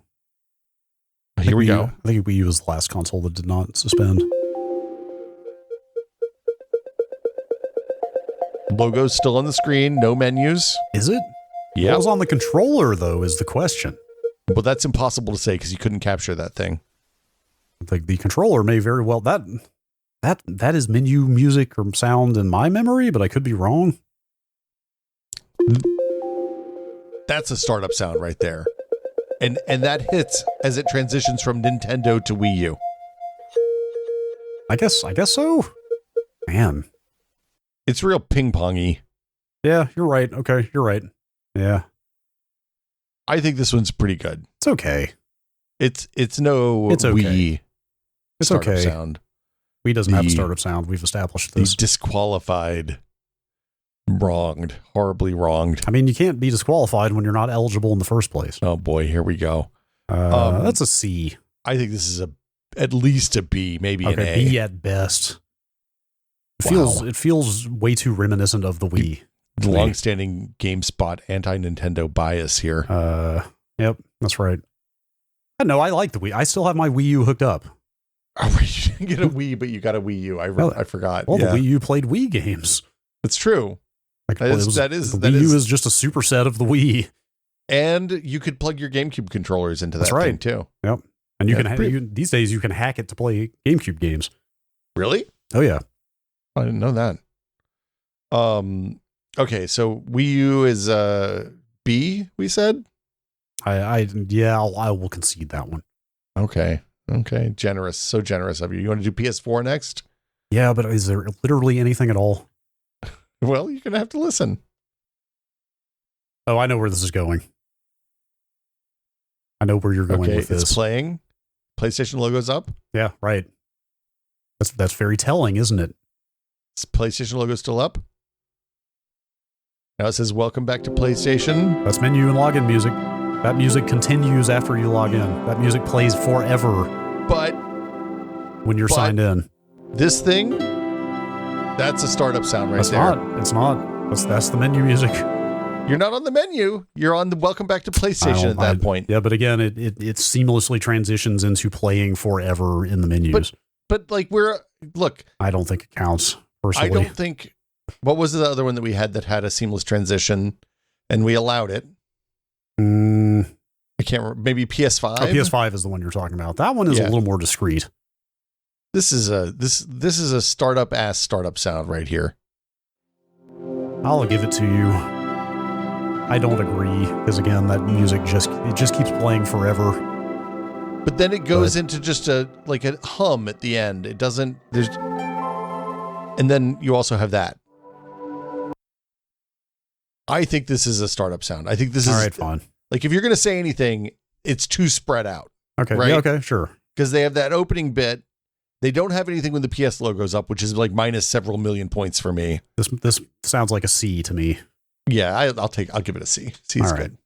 Here we go. I think Wii U was the last console that did not suspend. Logo's still on the screen, no menus. Is it? Yeah. What was on the controller, though, is the question. Well, that's impossible to say because you couldn't capture that thing. The controller may very well... That is menu music or sound in my memory, but I could be wrong. That's a startup sound right there. And that hits as it transitions from Nintendo to Wii U. I guess so. Man. It's real ping-pongy. Yeah, you're right. Okay, you're right. Yeah. I think this one's pretty good. It's okay. It's no okay. Wii it's startup okay. sound. Wii doesn't have a startup sound. We've established this. Disqualified. Wronged. Horribly wronged. I mean, you can't be disqualified when you're not eligible in the first place. Oh boy, here we go. That's a C. I think this is at least a B, maybe an A. B at best. It feels way too reminiscent of the Wii. The long-standing GameSpot anti-Nintendo bias here. Yep, that's right. No, I like the Wii. I still have my Wii U hooked up. Oh, right. You didn't get a Wii, but you got a Wii U. I forgot. Well, the Wii U played Wii games. It's true. The Wii U is just a superset of the Wii. And you could plug your GameCube controllers into that thing too. Yep. And these days you can hack it to play GameCube games. Really? Oh yeah. I didn't know that. Okay, so Wii U is B, we said? I will concede that one. Okay. Generous. So generous of you. You want to do PS4 next? Yeah, but is there literally anything at all? Well, you're going to have to listen. Oh, I know where this is going. I know where you're going with this. It's playing. PlayStation logo's up. Yeah, right. That's very telling, isn't it? Is PlayStation logo still up? Now it says, welcome back to PlayStation. That's menu and login music. That music continues after you log in. That music plays forever. But when you're signed in. This thing, that's a startup sound right there. It's not. That's the menu music. You're not on the menu. You're on the welcome back to PlayStation at that point. Yeah, but again, it seamlessly transitions into playing forever in the menus. But like I don't think it counts, personally. I don't think, what was the other one that we had that had a seamless transition and we allowed it? I can't remember. Maybe PS5? Oh, PS5 is the one you're talking about. That one is a little more discreet. This is a startup sound right here. I'll give it to you. I don't agree, because again, that music just keeps playing forever. But then it goes into just a hum at the end. It doesn't. And then you also have that. I think this is a startup sound. I think this is all right. Fine. Like if you're going to say anything, it's too spread out. Okay. Right? Yeah, okay. Sure. Because they have that opening bit. They don't have anything when the PS logo's up, which is like minus several million points for me. This sounds like a C to me. Yeah, I'll give it a C. C is good.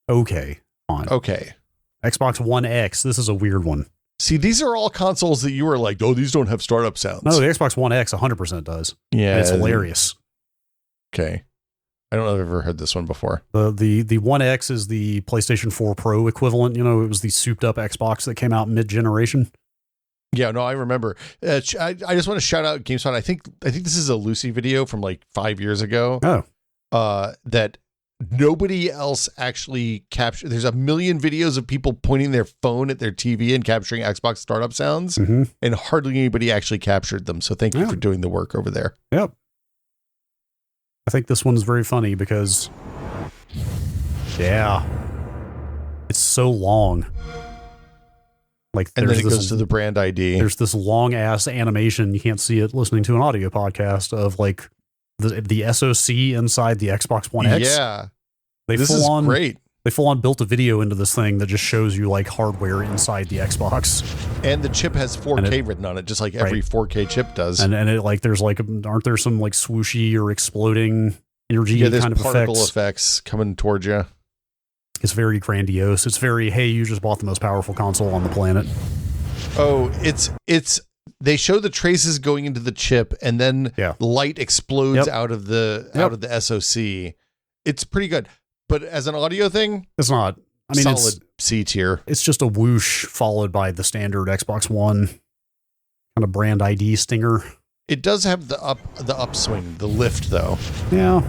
Okay. Fine. Okay. Xbox One X. This is a weird one. See, these are all consoles that you were like, oh, these don't have startup sounds. No, the Xbox One X 100% does. Yeah. And it's hilarious. Okay. I don't know if I've ever heard this one before. The One X is the PlayStation 4 Pro equivalent. You know, it was the souped up Xbox that came out mid-generation. Yeah, no, I remember. I just want to shout out GameSpot. I think this is a Lucy video from like 5 years ago. That nobody else actually captured. There's a million videos of people pointing their phone at their TV and capturing Xbox startup sounds, and hardly anybody actually captured them. So thank you for doing the work over there. Yep. I think this one's very funny because, it's so long. Like, and then it goes to the brand ID. There's this long ass animation. You can't see it listening to an audio podcast of like the SoC inside the Xbox One X. Yeah, this is great. They full on built a video into this thing that just shows you like hardware inside the Xbox. And the chip has 4K written on it, just like every 4K chip does. And it like there's like aren't there some like swooshy or exploding energy kind of particle effects coming towards you. It's very grandiose. It's very, hey, you just bought the most powerful console on the planet. Oh, it's they show the traces going into the chip, and then light explodes out of the SoC. It's pretty good, but as an audio thing, it's not. I mean, solid it's C tier. It's just a whoosh followed by the standard Xbox One kind of brand ID stinger. It does have the upswing, the lift though. Yeah.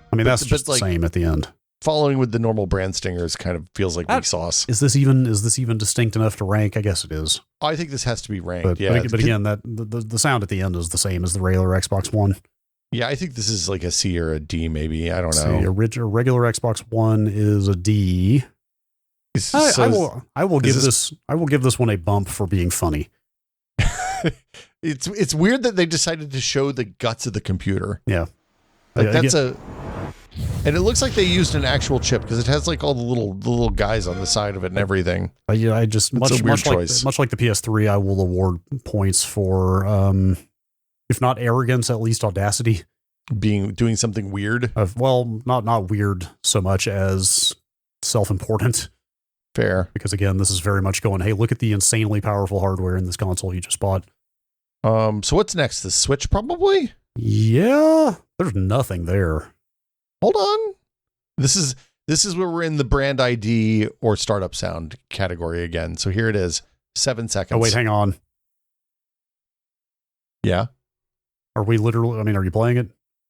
I mean, that's just the same at the end. Following with the normal brand stingers kind of feels like weak sauce. Is this even distinct enough to rank? I guess it is. I think this has to be ranked. But again, that the sound at the end is the same as the regular Xbox One. Yeah, I think this is like a C or a D, maybe. I don't know. A regular Xbox One is a D. I will give this one a bump for being funny. It's weird that they decided to show the guts of the computer. Yeah, like and it looks like they used an actual chip because it has like all the little guys on the side of it and everything. I just much like the PS3, I will award points for if not arrogance, at least audacity. Doing something weird. Not weird so much as self-important. Fair. Because again, this is very much going, hey, look at the insanely powerful hardware in this console you just bought. So what's next? The Switch, probably? Yeah. There's nothing there. Hold on. This is where we're in the brand ID or startup sound category again. So here it is. 7 seconds. Oh, wait, hang on. Yeah. Are we literally, are you playing it?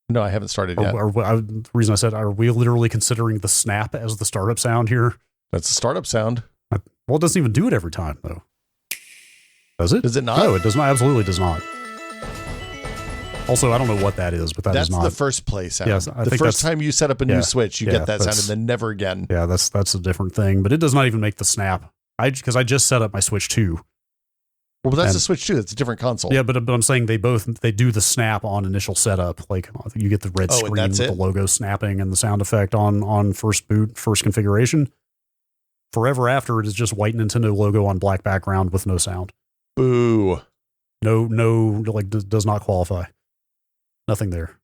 No, I haven't started yet. The reason I said, are we literally considering the snap as the startup sound here? That's the startup sound. Well, it doesn't even do it every time, though. Does it? Does it not? No, it does not. Absolutely does not. Also, I don't know what that is, but that's not. The first play sound. Yes, the first time you set up a new Switch, you get that sound and then never again. Yeah, that's a different thing, but it does not even make the snap. Because I just set up my Switch 2. Well, that's the Switch 2. That's a different console. Yeah, but I'm saying they do the snap on initial setup. Like you get the red screen with the logo snapping and the sound effect on first boot, first configuration. Forever after, it is just white Nintendo logo on black background with no sound. Boo. No, does not qualify. Nothing there.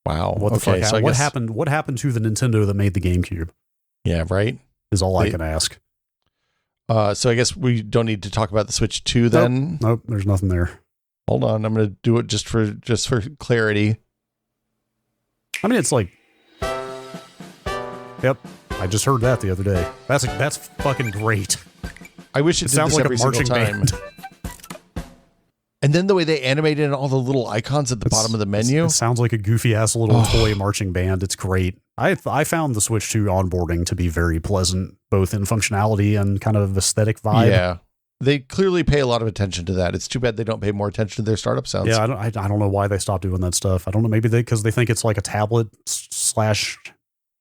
Wow. What the fuck? So what happened? What happened to the Nintendo that made the GameCube? Yeah, right. Is all I can ask. So I guess we don't need to talk about the Switch 2 then. Nope, there's nothing there. Hold on, I'm going to do it just for clarity. I mean, it's like, yep. I just heard that the other day. That's fucking great. I wish it sounds like a marching band. And then the way they animated all the little icons at the bottom of the menu. It sounds like a goofy ass little toy marching band. It's great. I found the Switch 2 onboarding to be very pleasant, both in functionality and kind of aesthetic vibe. Yeah. They clearly pay a lot of attention to that. It's too bad they don't pay more attention to their startup sounds. Yeah, I don't know why they stopped doing that stuff. I don't know. Maybe because they think it's like a tablet /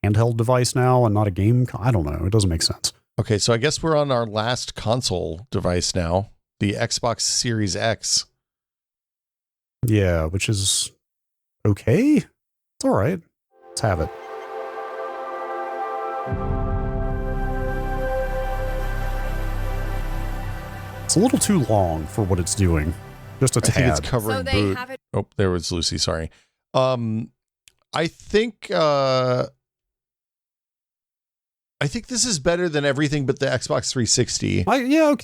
handheld device now and not a game. I don't know. It doesn't make sense. Okay, so I guess we're on our last console device now, the Xbox Series X. Yeah, which is okay. It's all right. Let's have it. It's a little too long for what it's doing. Just a tad. I think it's covering boot. Oh, there was Lucy. Sorry. I think this is better than everything but the Xbox 360.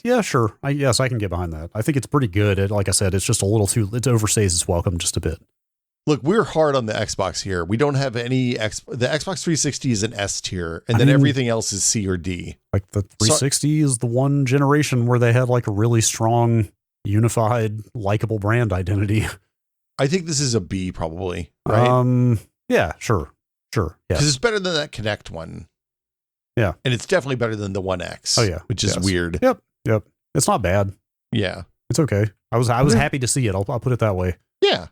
Yeah, sure. Yes, I can get behind that. I think it's pretty good. Like I said, it's just a little too. It overstays its welcome just a bit. Look, we're hard on the Xbox here. We don't have any the Xbox 360 is an S tier, and then everything else is C or D. Like the 360 is the one generation where they had like a really strong, unified, likable brand identity. I think this is a B probably, right? Yeah, sure. Because it's better than that Kinect one. Yeah. And it's definitely better than the One X. Oh yeah. Which is weird. Yep. It's not bad. Yeah. It's okay. I was happy to see it. I'll put it that way. Yeah.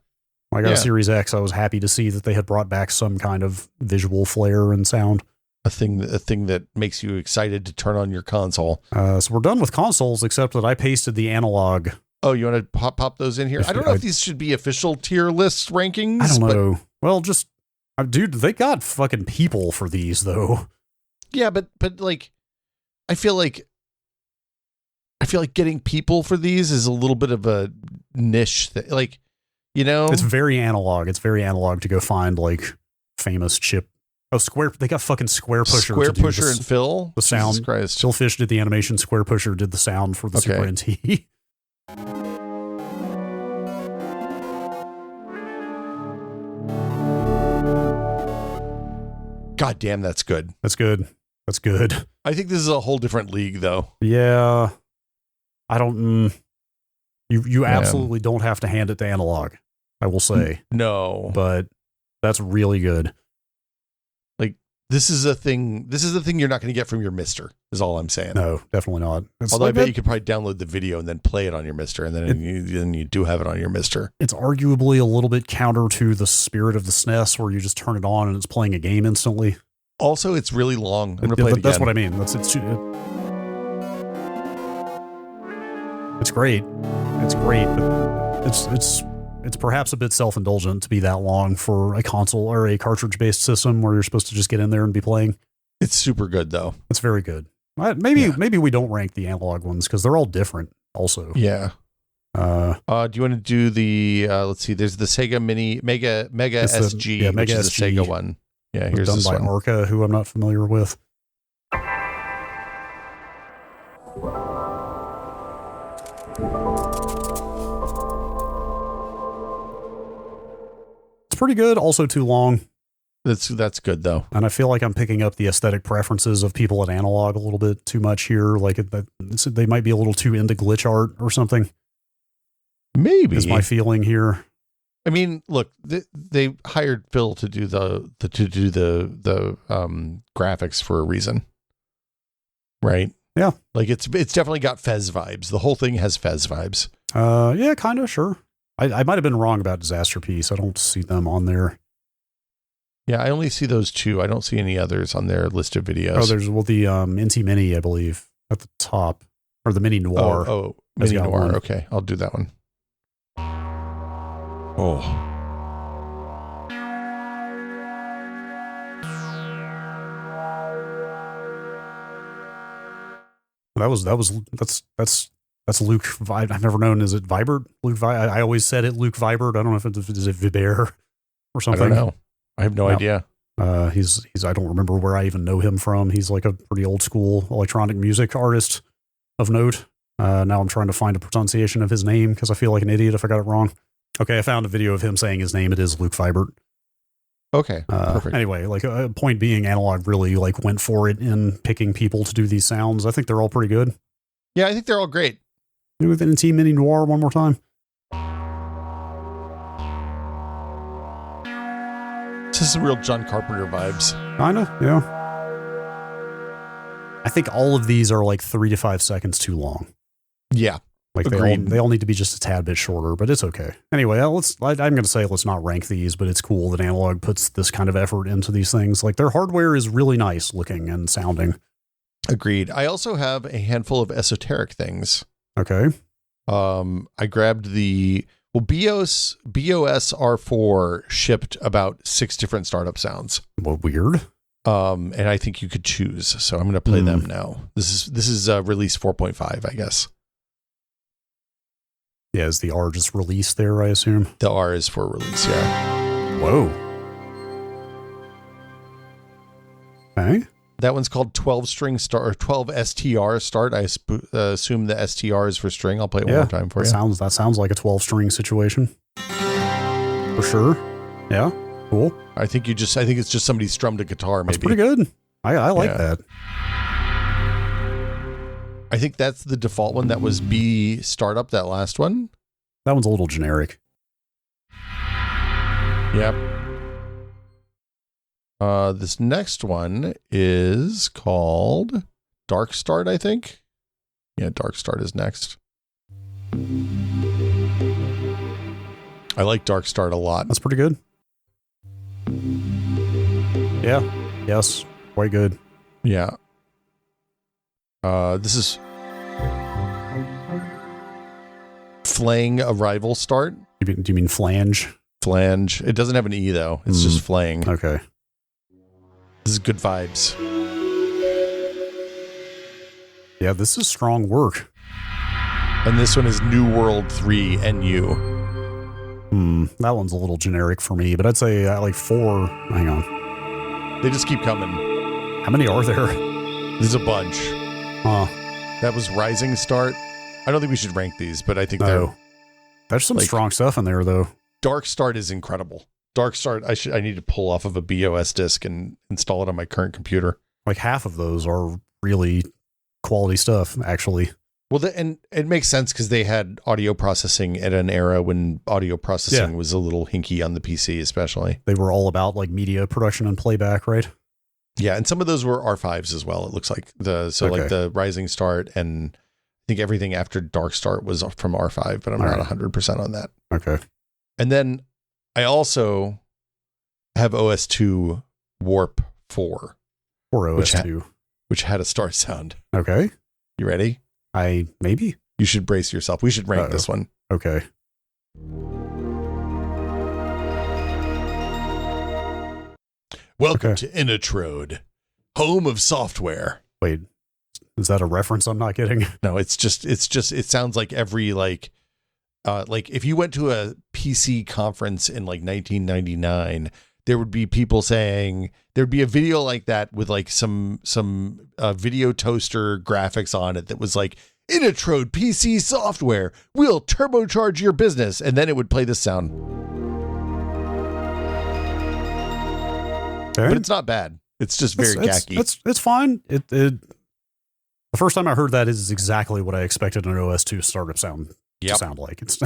When I got a Series X, I was happy to see that they had brought back some kind of visual flair and sound. A thing that makes you excited to turn on your console. So we're done with consoles, except that I pasted the Analog. Oh, you want to pop those in here? I don't know if these should be official tier list rankings. I don't know. Well, just dude, they got fucking people for these though. Yeah, but like, I feel like getting people for these is a little bit of a niche thing. Like, you know, it's very analog. It's very analog to go find like famous chip. Oh, they got fucking Square Pusher. Square Pusher and Phil. The sound. Jesus Christ. Phil Fish did the animation. Square Pusher did the sound for the Super NT. God damn, that's good. That's good. I think this is a whole different league, though. Yeah. I don't. You absolutely don't have to hand it to Analog, I will say. No. But that's really good. Like, this is a thing you're not going to get from your Mister, is all I'm saying. No, definitely not. Although I bet you could probably download the video and then play it on your Mister, and then you do have it on your Mister. It's arguably a little bit counter to the spirit of the SNES, where you just turn it on and it's playing a game instantly. Also, it's really long. I'm going to play it again. That's what I mean. It's great. It's great, but it's perhaps a bit self-indulgent to be that long for a console or a cartridge-based system where you're supposed to just get in there and be playing. It's super good, though. It's very good. Maybe we don't rank the Analog ones because they're all different. Also, yeah. Do you want to do the? Let's see. There's the Sega Mega SG, which is the Sega one. Yeah, here's done this by one. Arca, who I'm not familiar with. It's pretty good, also too long. That's good though. And I feel like I'm picking up the aesthetic preferences of people at Analog a little bit too much here. Like they might be a little too into glitch art or something. Maybe is my feeling here. I mean, look, they hired Phil to do the graphics for a reason, right? Yeah, like it's definitely got Fez vibes. The whole thing has Fez vibes. Yeah, kind of, sure. I might have been wrong about Disaster Piece. I don't see them on there. Yeah, I only see those two. I don't see any others on their list of videos. Oh, there's the NT Mini, I believe, at the top, or the Mini Noir. Oh, Mini Noir. One. Okay, I'll do that one. Oh. That's Luke. I've never known. Is it Vibert? Luke. I always said it Luke Vibert. I don't know if it's Vibert or something. I don't know. I have no idea. He's. I don't remember where I even know him from. He's like a pretty old school electronic music artist of note. Now I'm trying to find a pronunciation of his name because I feel like an idiot if I got it wrong. Okay, I found a video of him saying his name. It is Luke Vibert. Okay, perfect. Anyway, point being, Analog really went for it in picking people to do these sounds. I think they're all pretty good. Yeah, I think they're all great. Maybe with NT Mini Noir one more time. This is some real John Carpenter vibes. Kinda, yeah. I think all of these are 3 to 5 seconds too long. Yeah. They all need to be just a tad bit shorter, but it's okay. Anyway, I'm going to say let's not rank these, but it's cool that Analog puts this kind of effort into these things. Their hardware is really nice looking and sounding. Agreed. I also have a handful of esoteric things. Okay. I grabbed BeOS R4 shipped about 6 different startup sounds. Well, weird. And I think you could choose. So I'm going to play them now. This is release 4.5, I guess. Yeah, is the R just released there, I assume? The R is for release, yeah. Whoa. Okay. That one's called 12 string start or 12 STR start. I assume the STR is for string. I'll play it one more time for you. That sounds like a 12 string situation. For sure. Yeah, cool. I think it's just somebody strummed a guitar. Maybe that's pretty good. I like that. I think that's the default one. That was B startup. That last one. That one's a little generic. Yep. This next one is called Dark Start, I think. Yeah, Dark Start is next. I like Dark Start a lot. That's pretty good. Yeah. Yes. Quite good. Yeah. This is Flang a rival start. Do you mean flange? Flange. It doesn't have an E though. It's just flang. Okay. This is good vibes. Yeah, this is strong work. And this one is New World 3 NU. That one's a little generic for me, but I'd say like 4. Hang on. They just keep coming. How many are there? There's a bunch. Huh. That was Rising Start. I don't think we should rank these, but I think there's some strong stuff in there though. Dark Start is incredible. Dark Start, I need to pull off of a BeOS disk and install it on my current computer. Like half of those are really quality stuff, actually. Well, and it makes sense because they had audio processing at an era when audio processing was a little hinky on the PC, especially. They were all about like media production and playback, right? Yeah, and some of those were R5s as well. It looks like like the Rising Start, and I think everything after Dark Start was from R5, but I'm not 100% on that. Okay. And then I also have OS2 Warp 4. Or OS2. Which had a star sound. Okay. You ready? Maybe. You should brace yourself. We should rank this one. Okay. Welcome to Inatrode, home of software. Wait, is that a reference I'm not getting? No, it sounds like every like if you went to a PC conference in like 1999, there would be people saying there'd be a video like that with like some video toaster graphics on it that was like, Inatrode PC software will turbocharge your business, and then it would play this sound. Okay. But it's not bad. It's just very tacky. It's fine. The first time I heard that is exactly what I expected an OS2 startup sound to sound like. It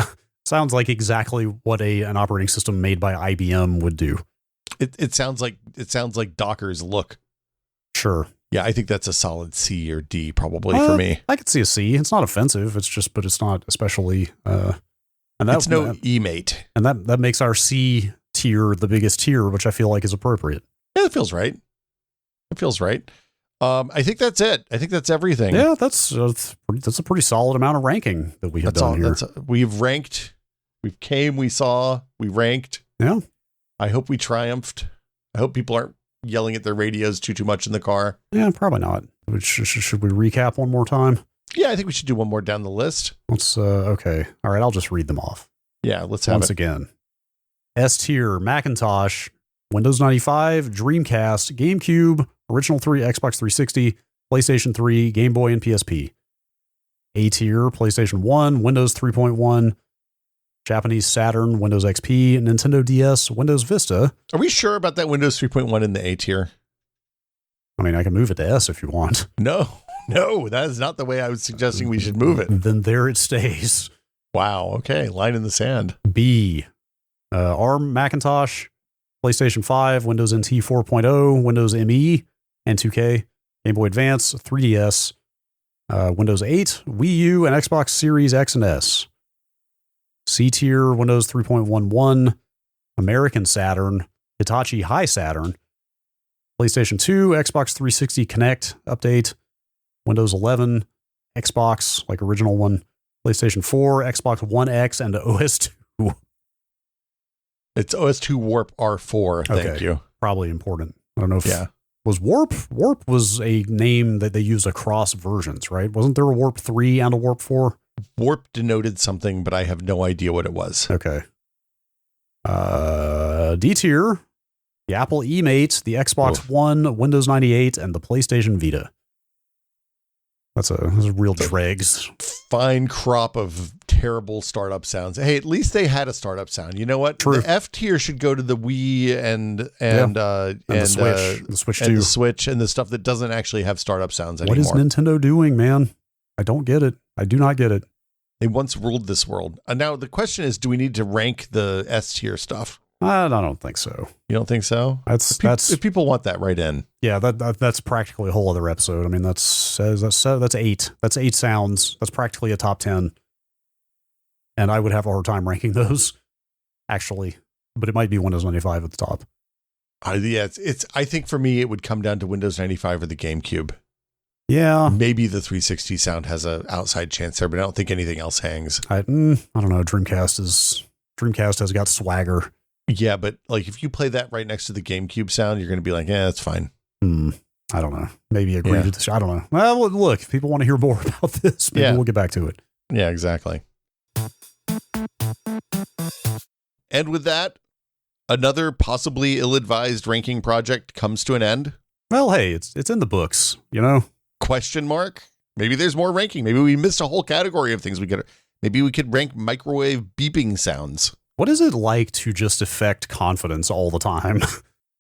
sounds like exactly what an operating system made by IBM would do. It sounds like Docker's look. Sure. Yeah, I think that's a solid C or D probably for me. I could see a C. It's not offensive. But it's not especially. And it's no E-mate. And that makes our C tier the biggest tier, which I feel like is appropriate. Yeah, it feels right. I think that's it. I think that's everything. Yeah, that's a pretty solid amount of ranking that we have done here. We've ranked. We saw. We ranked. Yeah. I hope we triumphed. I hope people aren't yelling at their radios too much in the car. Yeah, probably not. Should we recap one more time? Yeah, I think we should do one more down the list. Let's, okay. All right, I'll just read them off. Yeah, let's have Once again. S tier, Macintosh, Windows 95, Dreamcast, GameCube, Original 3, Xbox 360, PlayStation 3, Game Boy, and PSP. A tier, PlayStation 1, Windows 3.1, Japanese Saturn, Windows XP, Nintendo DS, Windows Vista. Are we sure about that Windows 3.1 in the A tier? I mean, I can move it to S if you want. No, that is not the way I was suggesting we should move it. Then there it stays. Wow, okay, line in the sand. B, ARM Macintosh, PlayStation 5, Windows NT 4.0, Windows ME, N2K, Game Boy Advance, 3DS, Windows 8, Wii U, and Xbox Series X and S. C tier, Windows 3.11, American Saturn, Hitachi High Saturn, PlayStation 2, Xbox 360 Connect update, Windows 11, Xbox, like original one, PlayStation 4, Xbox One X, and OS2. It's OS2 Warp R4. Thank you. Probably important. I don't know if was Warp. Warp was a name that they used across versions, right? Wasn't there a Warp 3 and a Warp 4? Warp denoted something, but I have no idea what it was. Okay. D tier, the Apple eMate, the Xbox One, Windows 98, and the PlayStation Vita. That's a real dregs. Fine crop of terrible startup sounds. Hey, at least they had a startup sound. You know what? True. The F tier should go to the Wii and the Switch too. The Switch and the stuff that doesn't actually have startup sounds anymore. What is Nintendo doing, man? I don't get it. I do not get it. They once ruled this world. And now the question is, do we need to rank the S tier stuff? I don't think so. You don't think so? That's if people want that right in. Yeah, that's practically a whole other episode. I mean, that's 8. That's 8 sounds. That's practically a top 10. And I would have a hard time ranking those, actually. But it might be Windows 95 at the top. Yeah, I think for me, it would come down to Windows 95 or the GameCube. Yeah. Maybe the 360 sound has an outside chance there, but I don't think anything else hangs. I don't know. Dreamcast has got swagger. Yeah, but like if you play that right next to the GameCube sound, you're going to be like, yeah, that's fine. I don't know. Maybe agree to this. I don't know. Well, look, if people want to hear more about this, maybe we'll get back to it. Yeah, exactly. And with that, another possibly ill-advised ranking project comes to an end. Well, hey, it's in the books, you know? Question mark? Maybe there's more ranking. Maybe we missed a whole category of things maybe we could rank microwave beeping sounds. What is it like to just affect confidence all the time?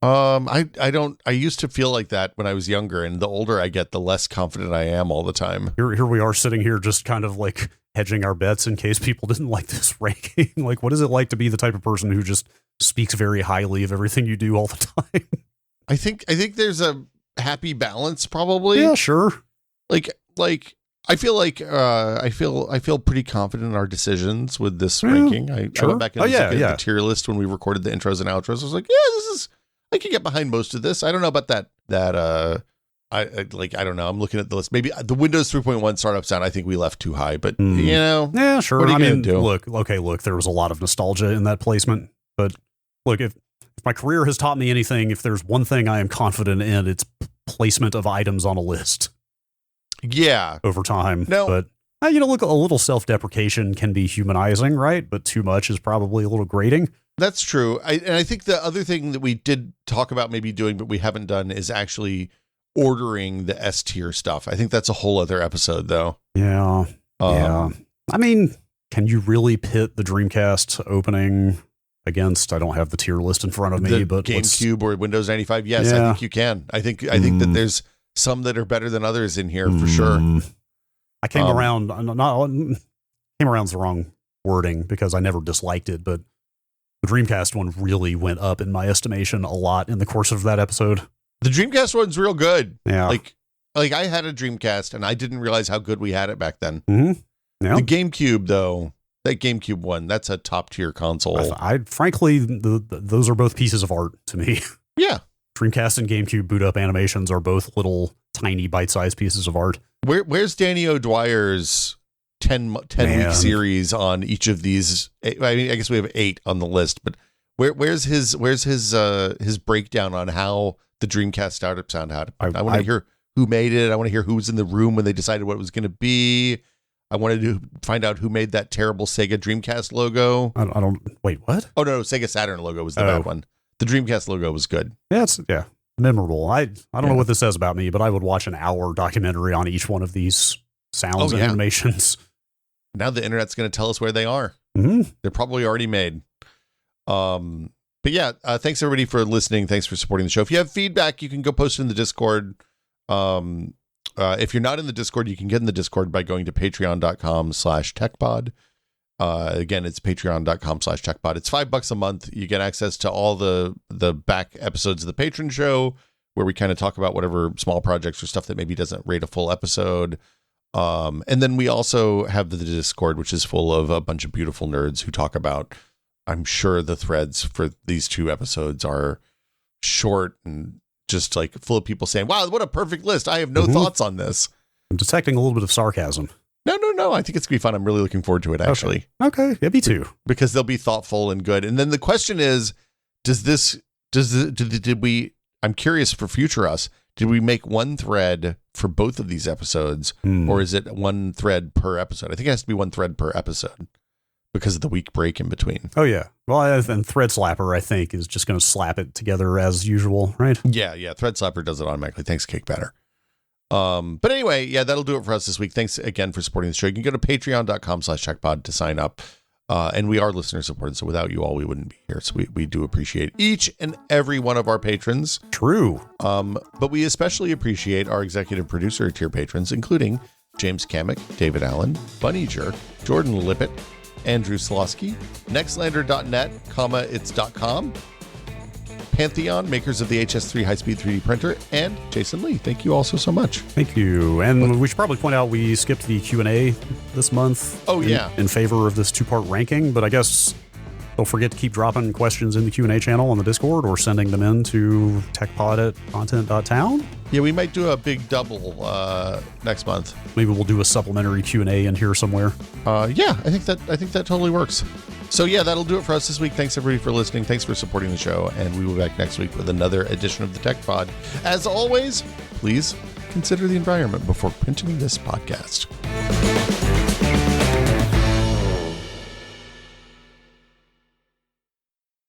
I used to feel like that when I was younger, and the older I get, the less confident I am all the time. Here we are sitting here just kind of like hedging our bets in case people didn't like this ranking. Like, what is it like to be the type of person who just speaks very highly of everything you do all the time? I think there's a happy balance, probably. Yeah, sure. Like I feel like I feel pretty confident in our decisions with this ranking. I went back and looked at the tier list when we recorded the intros and outros. I was like, I can get behind most of this. I don't know about that. I don't know. I'm looking at the list. Maybe the Windows 3.1 startup sound, I think we left too high, but yeah, sure. What are you gonna do? Look, there was a lot of nostalgia in that placement, but look, if my career has taught me anything, if there's one thing I am confident in, it's placement of items on a list. Yeah. Over time. No. But, look, a little self-deprecation can be humanizing, right? But too much is probably a little grating. That's true. And I think the other thing that we did talk about maybe doing, but we haven't done, is actually ordering the S tier stuff. I think that's a whole other episode, though. Yeah. Yeah. I mean, can you really pit the Dreamcast opening against, I don't have the tier list in front of me, but GameCube or Windows 95? Yes, I think you can. I think that there's some that are better than others in here for sure. I came around, came around's the wrong wording because I never disliked it, but the Dreamcast one really went up in my estimation a lot in the course of that episode. The Dreamcast one's real good. Yeah. Like I had a Dreamcast and I didn't realize how good we had it back then. Mm-hmm. Yeah. The GameCube though, that GameCube one, that's a top tier console. I frankly, those are both pieces of art to me. Yeah. Dreamcast and GameCube boot up animations are both little tiny bite-sized pieces of art. Where's Danny O'Dwyer's 10-week series on each of these? I mean, I guess we have 8 on the list, but where's his breakdown on how the Dreamcast startup sound happened? I want to hear who made it. I want to hear who was in the room when they decided what it was going to be. I wanted to find out who made that terrible Sega Dreamcast logo. I don't wait, what? Oh no, Sega Saturn logo was the bad one. The Dreamcast logo was good. Yeah, memorable. I don't know what this says about me, but I would watch an hour documentary on each one of these sounds and animations. Now the internet's going to tell us where they are. Mm-hmm. They're probably already made. But yeah, thanks everybody for listening. Thanks for supporting the show. If you have feedback, you can go post it in the Discord. If you're not in the Discord, you can get in the Discord by going to patreon.com/techpod. Again, it's patreon.com/techpod. It's $5 a month. You get access to all the back episodes of the Patron Show, where we kind of talk about whatever small projects or stuff that maybe doesn't rate a full episode. And then we also have the Discord, which is full of a bunch of beautiful nerds who talk about, I'm sure the threads for these 2 episodes are short and just like full of people saying, wow, what a perfect list. I have no thoughts on this. I'm detecting a little bit of sarcasm. No. I think it's going to be fun. I'm really looking forward to it, actually. Okay. Yeah, me too. Because they'll be thoughtful and good. And then the question is, I'm curious for future us, did we make one thread for both of these episodes, or is it one thread per episode? I think it has to be one thread per episode because of the week break in between. Oh, yeah. Well, and Thread Slapper, I think, is just going to slap it together as usual, right? Yeah. Thread Slapper does it automatically. Thanks, Cake Batter. But anyway, yeah, that'll do it for us this week. Thanks again for supporting the show. You can go to patreon.com/techpod to sign up. And we are listener supported, so without you all, we wouldn't be here. So we do appreciate each and every one of our patrons. True. But we especially appreciate our executive producer tier patrons, including James Kamek, David Allen, Bunny Jerk, Jordan Lippett, Andrew Slosky, Nextlander.net, it's.com, Pantheon, makers of the HS3 high-speed 3D printer, and Jason Lee. Thank you all so much. Thank you. And we should probably point out we skipped the Q&A this month. Oh, yeah. In favor of this 2-part ranking, but I guess don't forget to keep dropping questions in the Q&A channel on the Discord or sending them in to techpod@content.town. Yeah, we might do a big double next month. Maybe we'll do a supplementary Q&A in here somewhere. Yeah, I think that totally works. So yeah, that'll do it for us this week. Thanks everybody for listening. Thanks for supporting the show, and we will be back next week with another edition of the Tech Pod. As always, please consider the environment before printing this podcast.